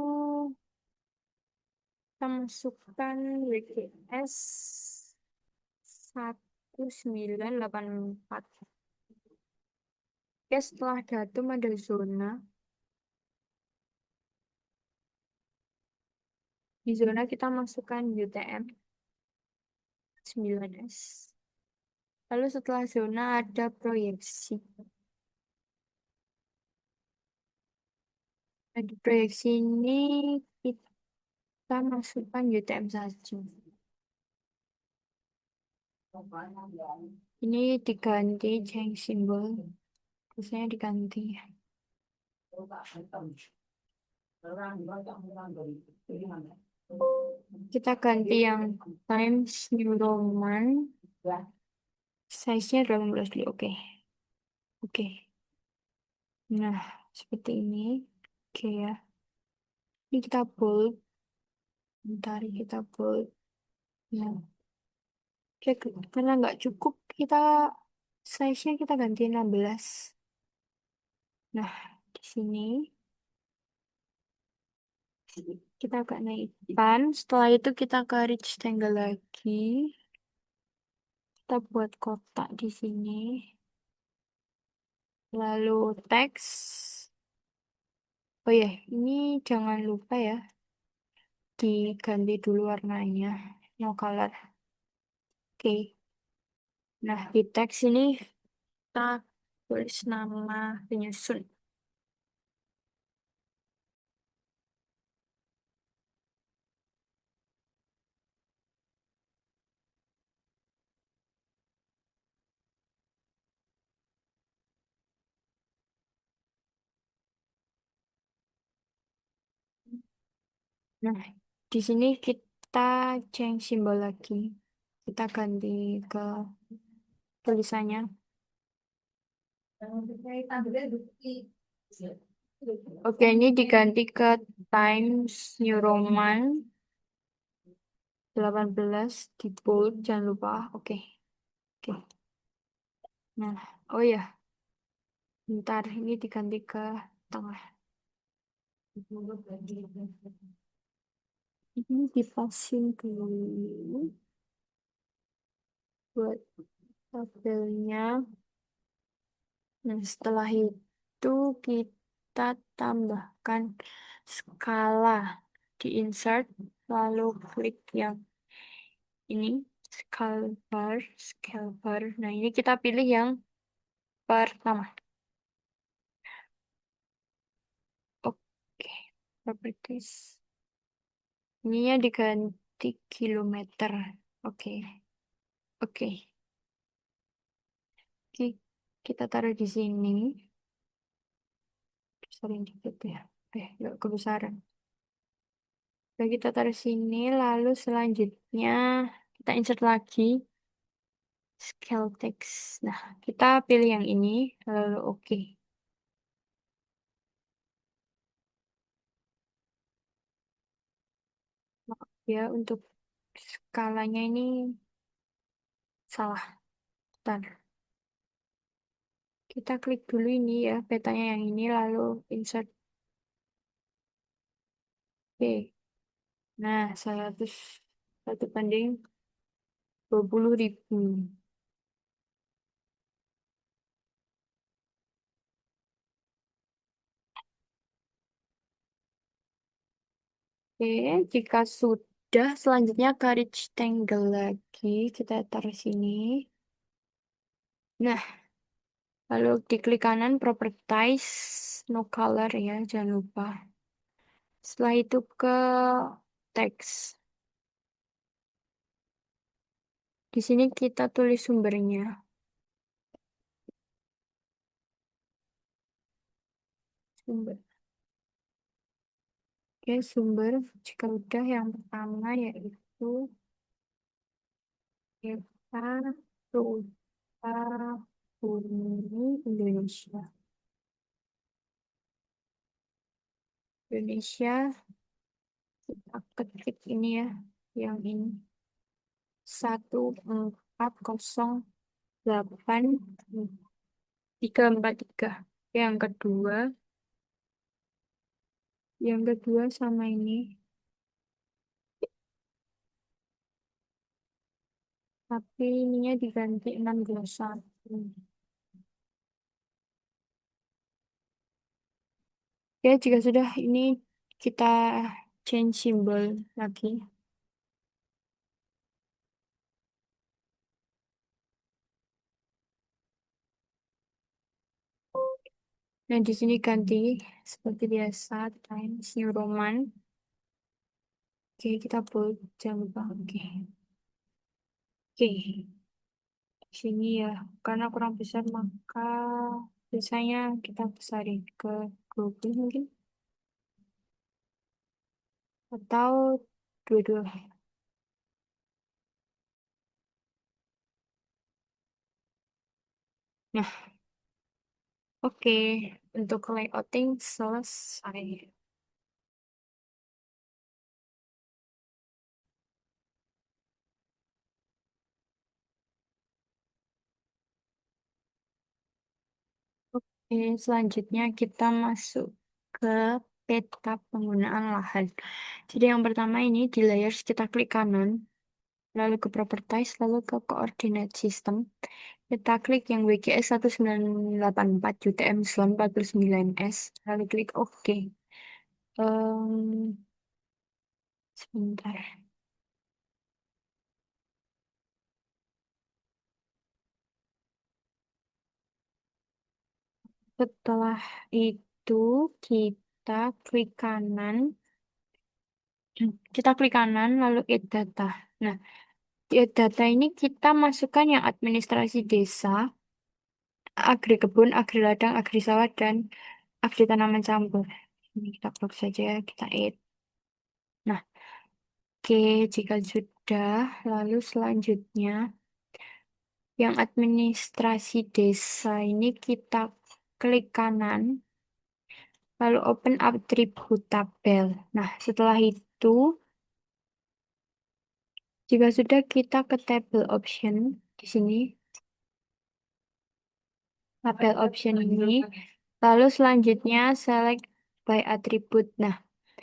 kita masukkan WGS 1984. Oke, setelah datum ada zona. Di zona kita masukkan UTM 9S. Lalu setelah zona ada proyeksi. Nah, di proyeksi ini kita masukkan UTM saja. Ini diganti change symbol. Biasanya diganti. Kita ganti yang Times New Roman. Size-nya 18 dulu. Oke. Oke. Nah, seperti ini. Oke ya. Ini kita bold. Bentar, kita bold. Nah, oke, karena nggak cukup, kita size-nya kita ganti 16. Nah, di sini kita agak naikkan. Setelah itu kita ke rectangle lagi. Kita buat kotak di sini. Lalu teks. Oh ya, ini jangan lupa ya, diganti dulu warnanya. No color. Oke. Nah, di teks ini kita tulis nama penyusun. Nah, di sini kita change simbol lagi. Kita ganti ke tulisannya. Oke, ini diganti ke Times New Roman 18 di bold, jangan lupa. Oke. Oke. Nah, oh ya, bentar ini diganti ke tengah. Ini dipasin dulu buat tabelnya. Nah, setelah itu kita tambahkan skala di insert, lalu klik yang ini, scale bar. Nah, ini kita pilih yang pertama. Oke, properties. Ininya diganti kilometer. Oke, oke. Oke, kita taruh di sini. Besarin dikit ya. Nggak kebesaran. Udah kita taruh sini, lalu selanjutnya kita insert lagi scale text. Nah, kita pilih yang ini, lalu oke. Maaf ya, untuk skalanya ini salah. Bentar. Kita klik dulu ini ya, petanya yang ini, lalu insert. Oke. Nah, 101 banding 20.000. Oke, jika sudah, selanjutnya ke rectangle lagi. Kita taruh sini. Nah, lalu diklik kanan, properties, no color ya, jangan lupa. Setelah itu ke teks. Di sini kita tulis sumbernya. Sumber. Oke, sumber. Jika udah, yang pertama yaitu kita Rupa Bumi Indonesia. Indonesia, kita ketik ini ya, yang ini. 1408343. Yang kedua sama ini, tapi ininya diganti 621. Ya, jika sudah ini kita change symbol lagi. Nah, di sini ganti seperti biasa Times New Roman. Oke, kita bold, jangan lupa. Oke. Oke, di sini ya, karena kurang besar maka biasanya kita besarin ke 20 mungkin, atau dua-dua. Nah, oke, untuk layouting selesai. Oke, selanjutnya kita masuk ke peta penggunaan lahan. Jadi yang pertama ini di layers kita klik kanan, lalu ke properties, lalu ke coordinate system. Kita klik yang WGS 1984 UTM 49S, lalu klik OK. Em, Sebentar. Setelah itu kita klik kanan, lalu add data. Nah, di add data ini kita masukkan yang administrasi desa, agri kebun, agri ladang, agri sawah, dan agri tanaman campur. Ini kita blok saja, kita add. Nah, oke, jika sudah, lalu selanjutnya yang administrasi desa ini kita klik kanan, lalu open attribute tabel. Nah, setelah itu, jika sudah kita ke table option di sini, tabel option ini, lalu selanjutnya select by attribute. Nah,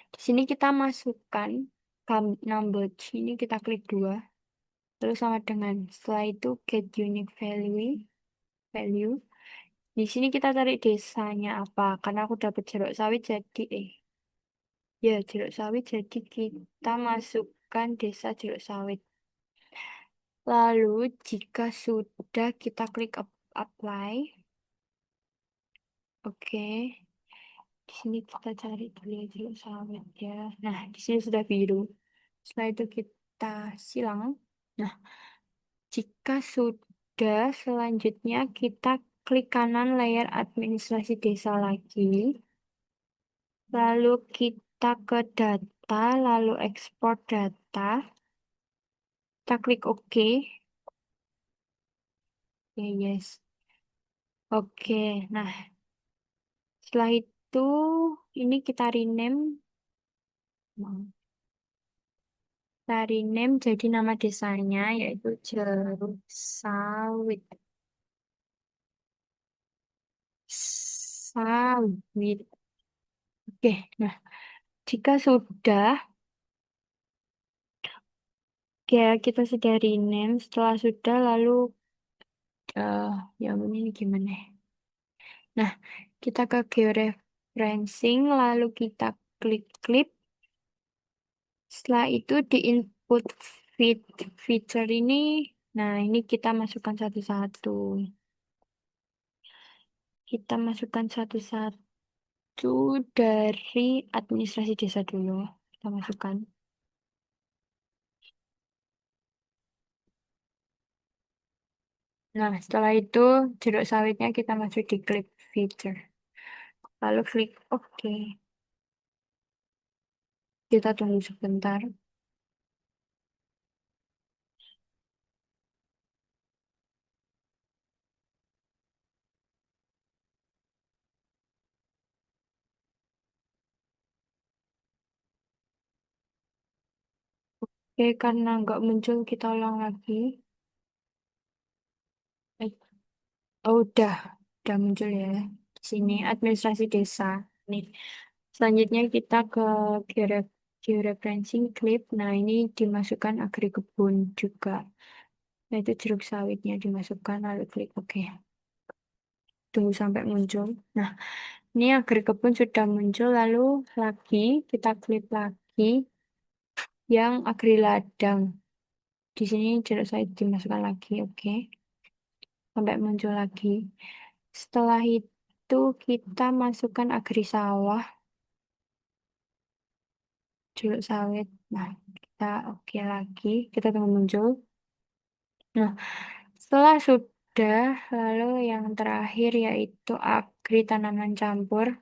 di sini kita masukkan number ini kita klik dua, lalu sama dengan setelah itu get unique value. Di sini kita cari desanya apa? Karena aku dapat jeruk sawit jadi jeruk sawit jadi kita masukkan desa jeruk sawit. Lalu jika sudah kita klik apply. Oke. Di sini kita cari dulu ya jeruk sawit ya. Nah, di sini sudah biru. Setelah itu kita silang. Nah, jika sudah, selanjutnya kita klik kanan layar administrasi desa lagi. Lalu kita ke data, lalu ekspor data. Kita klik OK. Ya, yes. Oke, nah setelah itu ini kita rename jadi nama desanya yaitu Jeruk Sawit. Sawit. Oke, nah jika sudah, ya kita sudah rename. Setelah sudah, lalu eh ya ini gimana? Nah, kita ke georeferencing, lalu kita klik Setelah itu di input feature ini, nah ini kita masukkan satu-satu. Kita masukkan satu-satu dari administrasi desa dulu. Kita masukkan. Nah, setelah itu jeruk sawitnya kita masuk di klik feature. Lalu klik OK. Kita tunggu sebentar. Oke, karena nggak muncul, kita ulang lagi. Eh, oh, udah muncul ya. Di sini administrasi desa. Nih, selanjutnya kita ke georeferencing clip. Nah, ini dimasukkan agri kebun juga. Nah, itu jeruk sawitnya dimasukkan, lalu klik OK. Tunggu sampai muncul. Nah, ini agri kebun sudah muncul, lalu lagi kita klik lagi yang agri ladang. Di sini jeruk sawit dimasukkan lagi, oke. Sampai muncul lagi. Setelah itu kita masukkan agri sawah, jeruk sawit. Nah, kita oke lagi. Kita tunggu muncul. Nah, setelah sudah, lalu yang terakhir yaitu agri tanaman campur.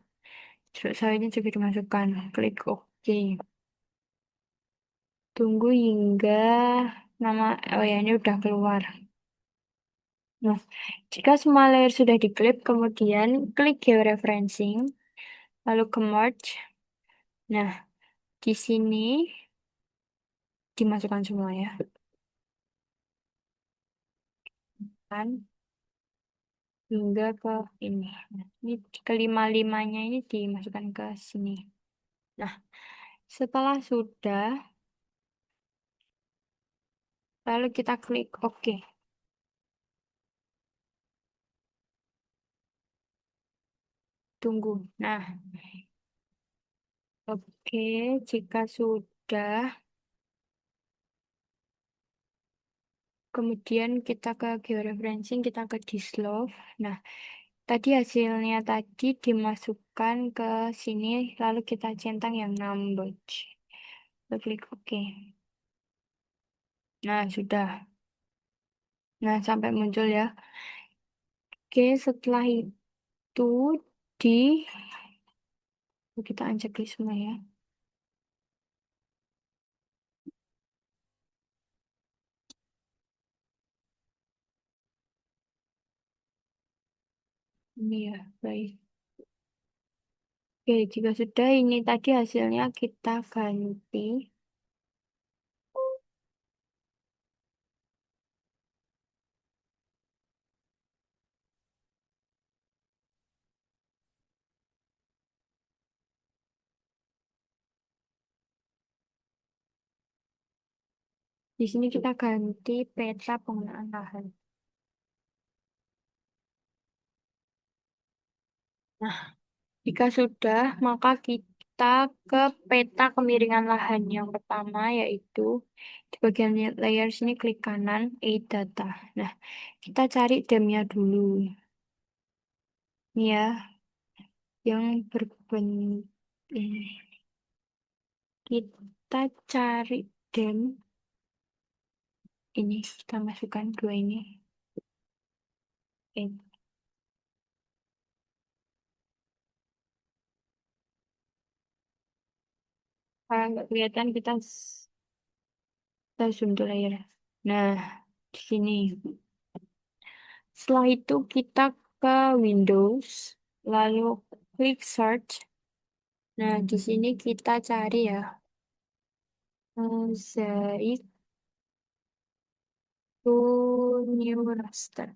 Jeruk sawitnya juga dimasukkan. Klik OK. Tunggu hingga nama, oh ya ini udah keluar. Nah, jika semua layer sudah diklik, kemudian klik georeferencing, lalu ke merge. Nah, di sini dimasukkan semua ya. Kan hingga ke ini. Nah, ini kelima-limanya ini dimasukkan ke sini. Nah, setelah sudah, lalu kita klik OK. Tunggu. Nah, oke, jika sudah, kemudian kita ke georeferencing, kita ke dislove. Nah, tadi hasilnya tadi dimasukkan ke sini, lalu kita centang yang numbers. Lalu klik OK. Nah, sudah. Nah, sampai muncul ya. Oke, setelah itu di kita uncheck semua ya. Ini ya, baik. Oke, jika sudah ini tadi hasilnya kita ganti. Di sini kita ganti peta penggunaan lahan. Nah, jika sudah, maka kita ke peta kemiringan lahan yang pertama, yaitu di bagian layers ini klik kanan, Edit Data. Nah, kita cari DEM-nya dulu. Ini ya, yang berbentuk ini. Kita cari DEM. Ini, kita masukkan dua ini. Eh, kalau nggak kelihatan, kita zoom dulu layar. Nah, di sini. Setelah itu kita ke Windows, lalu klik search. Nah, di sini kita cari ya, mosaic to new raster.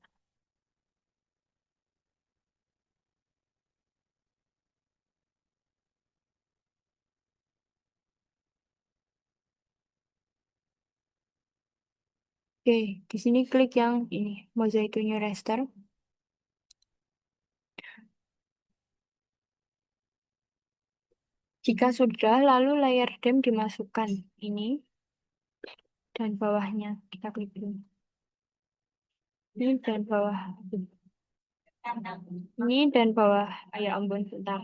Oke, di sini klik yang ini, mosaic to new raster. Jika sudah, lalu layer dem dimasukkan. Ini dan bawahnya. Kita klik dulu. Ini dan bawah. Ini dan bawah. Ya ampun, bentar.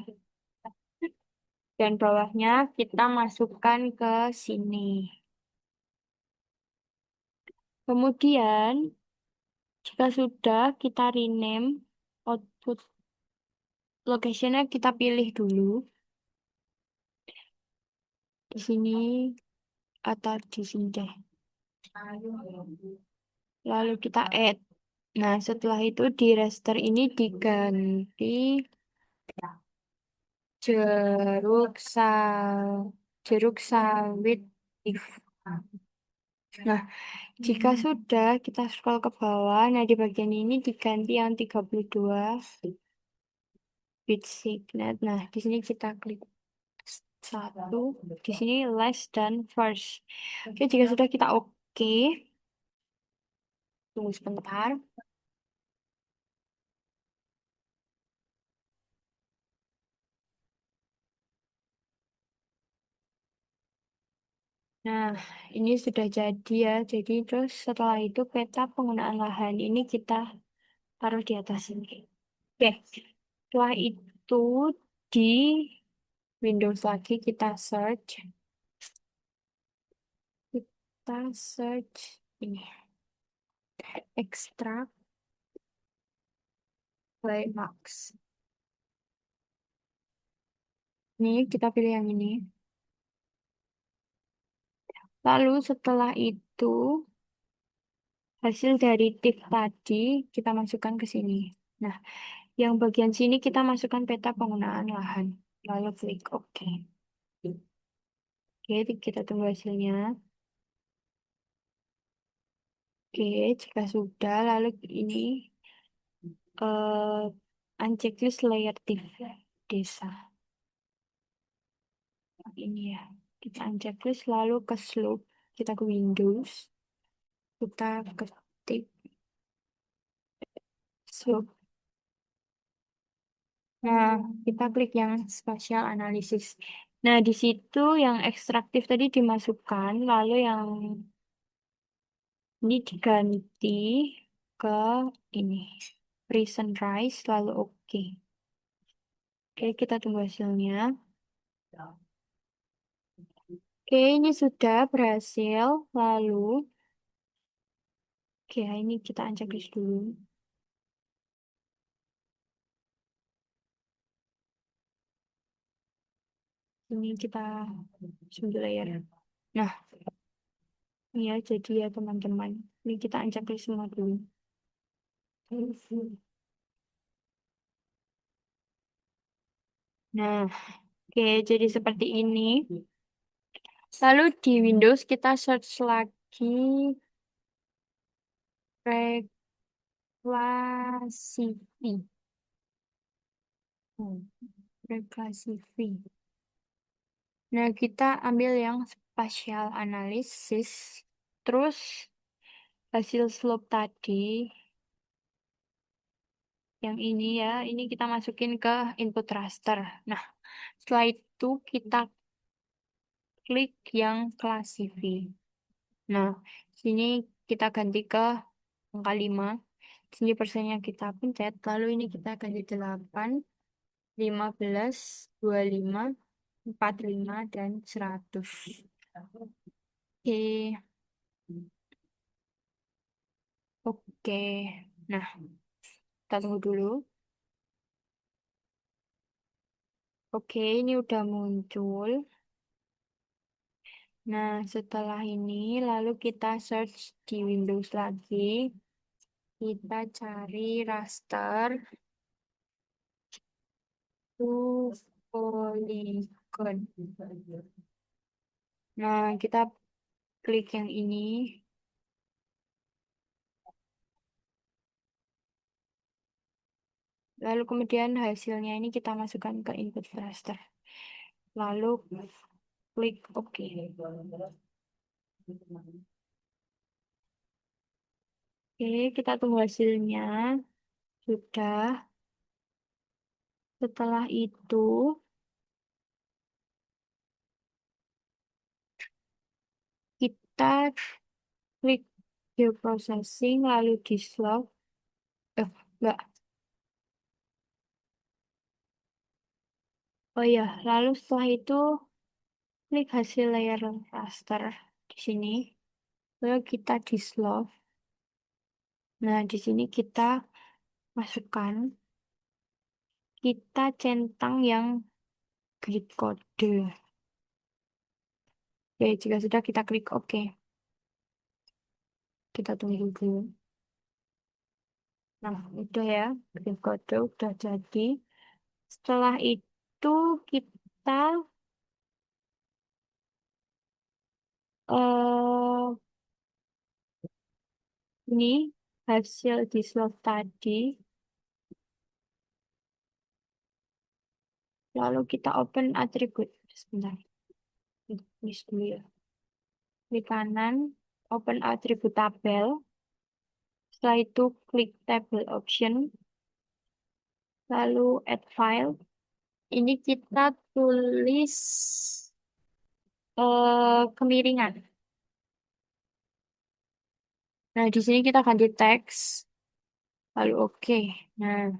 Dan bawahnya kita masukkan ke sini. Kemudian, jika sudah, kita rename output locationnya kita pilih dulu. Di sini atau di sini deh. Lalu kita add. Nah, setelah itu di raster ini diganti jeruk jeruk sawit if. Nah, jika sudah kita scroll ke bawah, nah di bagian ini diganti yang 32 bit signet. Nah, di sini kita klik satu, di sini less dan first. Oke, jika sudah kita oke, tunggu sebentar. Nah, ini sudah jadi ya. Jadi terus setelah itu peta penggunaan lahan ini kita taruh di atas ini. Oke, setelah itu di Windows lagi kita search ini extract Linux. Ini kita pilih yang ini. Lalu setelah itu hasil dari tick tadi kita masukkan ke sini. Nah, yang bagian sini kita masukkan peta penggunaan lahan. Lalu klik OK. Oke, kita tunggu hasilnya. Oke, jika sudah, lalu ini eh unchecklist layer div desa. Ini ya, kita unchecklist lalu ke slope, kita ke Windows, kita ketik slope. Nah, kita klik yang spatial analysis. Nah, di situ yang ekstraktif tadi dimasukkan, lalu yang ini diganti ke ini. Recent rise, lalu oke. Oke, kita tunggu hasilnya. Oke, ini sudah berhasil. Lalu, oke, ini kita unchecklist dulu. Ini kita zoom dulu ya. Nah, ini ya jadi ya teman-teman. Ini kita unchecklist semua dulu. Nah, oke, jadi seperti ini. Lalu di Windows kita search lagi reclassify. Hmm, reclassify. Nah, kita ambil yang spatial analysis. Terus hasil slope tadi, yang ini ya, ini kita masukin ke input raster. Nah, setelah itu kita klik yang classify. Nah, sini kita ganti ke angka 5. Sini persennya kita pencet, lalu ini kita ganti 8, 15, 25, 45, dan 100. Oke, oke. Nah, kita tunggu dulu. Oke, ini udah muncul. Nah, setelah ini lalu kita search di Windows lagi. Kita cari raster to polygon. Nah, kita klik yang ini. Lalu kemudian hasilnya ini kita masukkan ke input raster. Lalu klik OK. Oke, kita tunggu hasilnya. Sudah. Setelah itu, kita klik geoprocessing, lalu di slot. Enggak. Oh ya, lalu setelah itu klik hasil layer raster di sini. Lalu kita di slot. Nah, di sini kita masukkan, kita centang yang grid kode. Oke, jika sudah kita klik OK. Kita tunggu dulu. Nah, udah ya, grid kode udah jadi. Setelah itu kita eh ini hasil di slot tadi. Lalu kita open atribut. Sebentar. Tulis dulu ya. Klik kanan, open atribut tabel. Setelah itu klik table option. Lalu add file. Ini kita tulis kemiringan. Nah, di sini kita ganti teks. Lalu oke. Nah,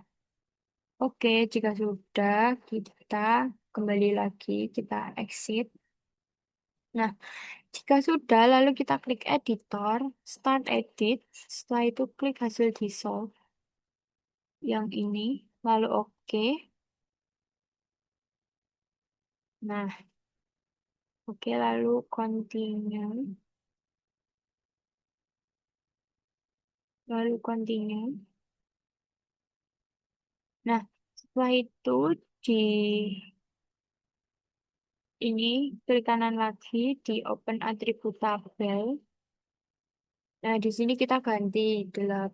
oke, jika sudah kita kembali lagi, kita exit. Nah, jika sudah, lalu kita klik editor, start edit. Setelah itu klik hasil dissolve yang ini, lalu oke. Nah, oke, lalu continue, lalu continue. Nah, setelah itu di ini klik kanan lagi di open atribut tabel. Nah, di sini kita ganti 0,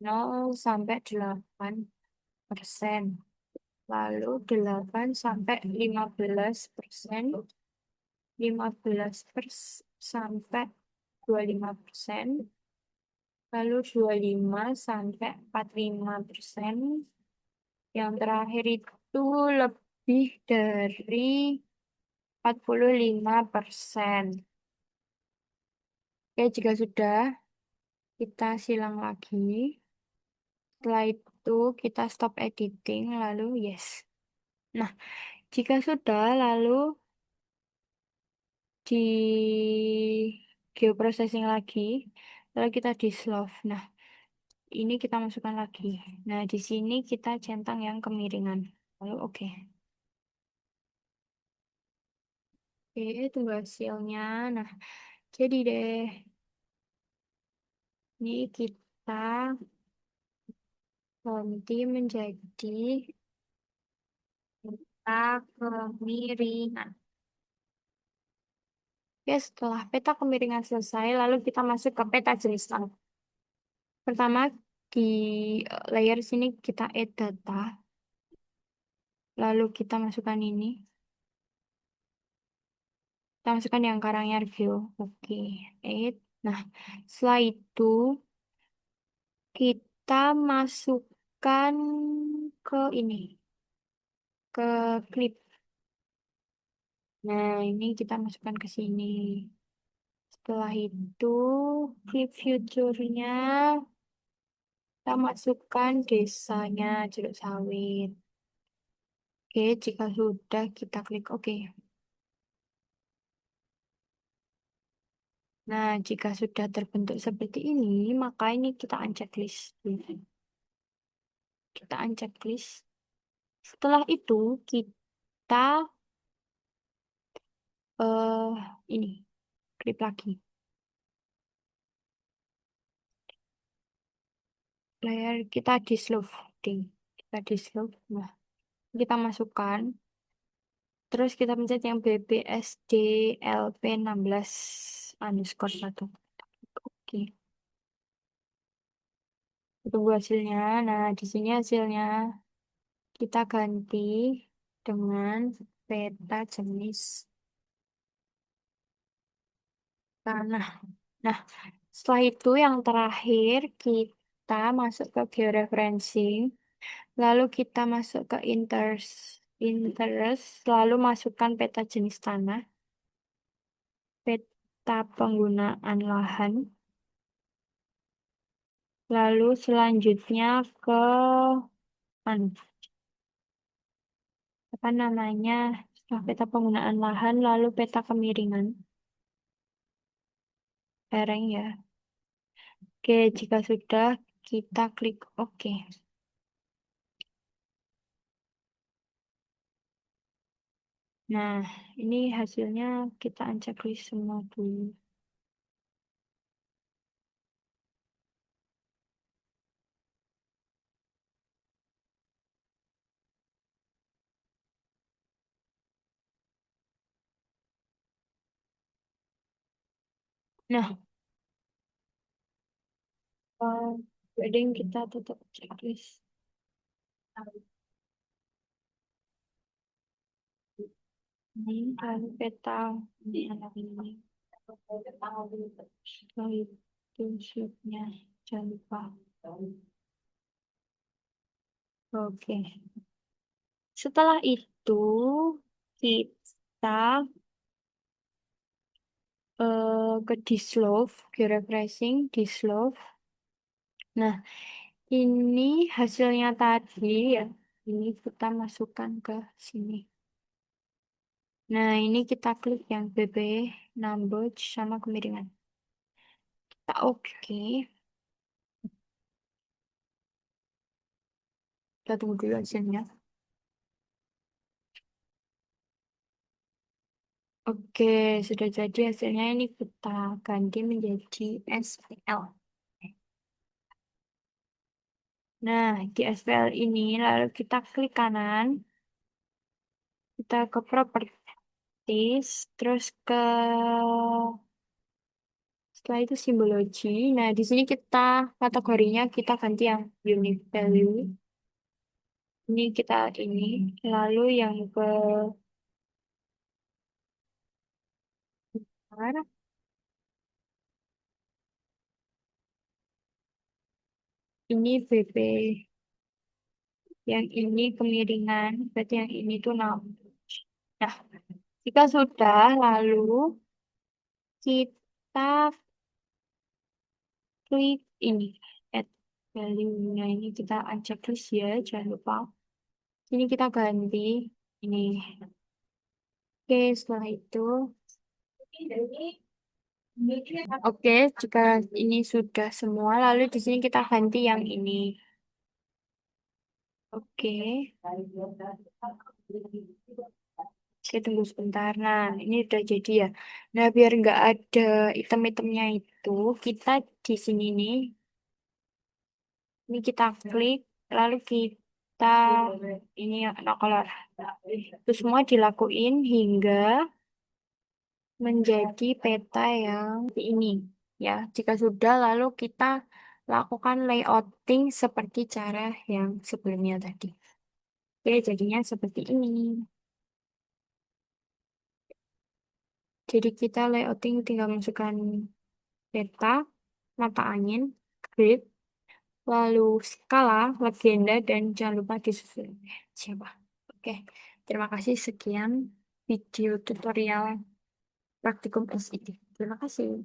0 sampai 8%. Lalu 8 sampai 15%, sampai 25%, lalu 25 sampai 45%. Yang terakhir itu lebih dari 45%. Oke, jika sudah, kita silang lagi. Setelah itu kita stop editing, lalu yes. Nah, jika sudah, lalu di geoprocessing lagi, lalu kita di slough. Nah, ini kita masukkan lagi. Nah, di sini kita centang yang kemiringan. Lalu oke. Oke, tunggu hasilnya. Nah, jadi deh. Ini kita ganti menjadi peta kemiringan. Oke, setelah peta kemiringan selesai, lalu kita masuk ke peta jenis tanah. Pertama, di layer sini kita add data. Lalu kita masukkan ini. Kita masukkan yang Karanganyar View. Oke, add. Nah, setelah itu kita masukkan ke ini, ke clip. Nah, ini kita masukkan ke sini. Setelah itu, clip future-nya kita masukkan desanya Jeruk Sawit. Oke, jika sudah kita klik OK. Nah, jika sudah terbentuk seperti ini, maka ini kita uncheck list. Kita uncheck list. Setelah itu, kita ini, klik lagi. Layar kita di slowing. Kita di slow. Nah, kita masukkan. Terus kita pencet yang BBSDLP 16_1. Oke. Tunggu hasilnya. Nah, di sini hasilnya kita ganti dengan peta jenis tanah. Nah, setelah itu yang terakhir kita masuk ke georeferencing, lalu kita masuk ke interest, lalu masukkan peta jenis tanah. peta penggunaan lahan. Lalu selanjutnya ke anu, apa namanya? Setelah peta penggunaan lahan, lalu peta kemiringan. Lereng ya. Oke, jika sudah kita klik OK. Nah, ini hasilnya kita unchecklist semua dulu. Nah, jadi kita tutup checklist. Ini lalu peta ini anak ini. Setelah itu sheetnya jangan lupa. Oke. Setelah itu kita ke dislove, di refreshing, dislove. Nah, ini hasilnya tadi ya. Ini kita masukkan ke sini. Nah, ini kita klik yang BB, number, sama kemiringan. Kita oke. Kita tunggu dulu hasilnya. Oke, sudah jadi hasilnya ini kita ganti menjadi SPL. Nah, di SPL ini lalu kita klik kanan, kita ke properties, terus ke setelah itu simbologi. Nah, di sini kita kategorinya kita ganti yang unique value. Ini kita ini, lalu yang ke ini BP, yang ini kemiringan, berarti yang ini tuh 6. Nah, jika sudah, lalu kita klik ini, add value-nya ini kita unchecklist ya, jangan lupa. Ini kita ganti ini. Oke, setelah itu, oke, jika ini sudah semua, lalu di sini kita ganti yang ini. Oke, saya tunggu sebentar. Nah, ini udah jadi ya. Nah, biar nggak ada item-itemnya itu, kita di sini nih, ini kita klik, lalu kita ini no color. Itu semua dilakuin hingga menjadi peta yang seperti ini. Ya, jika sudah, lalu kita lakukan layouting seperti cara yang sebelumnya tadi. Oke, jadinya seperti ini. Jadi kita layouting tinggal masukkan peta, mata angin, grid, lalu skala, legenda, dan jangan lupa disusun. Siapa? Oke, terima kasih. Sekian video tutorial praktikum SID. Terima kasih.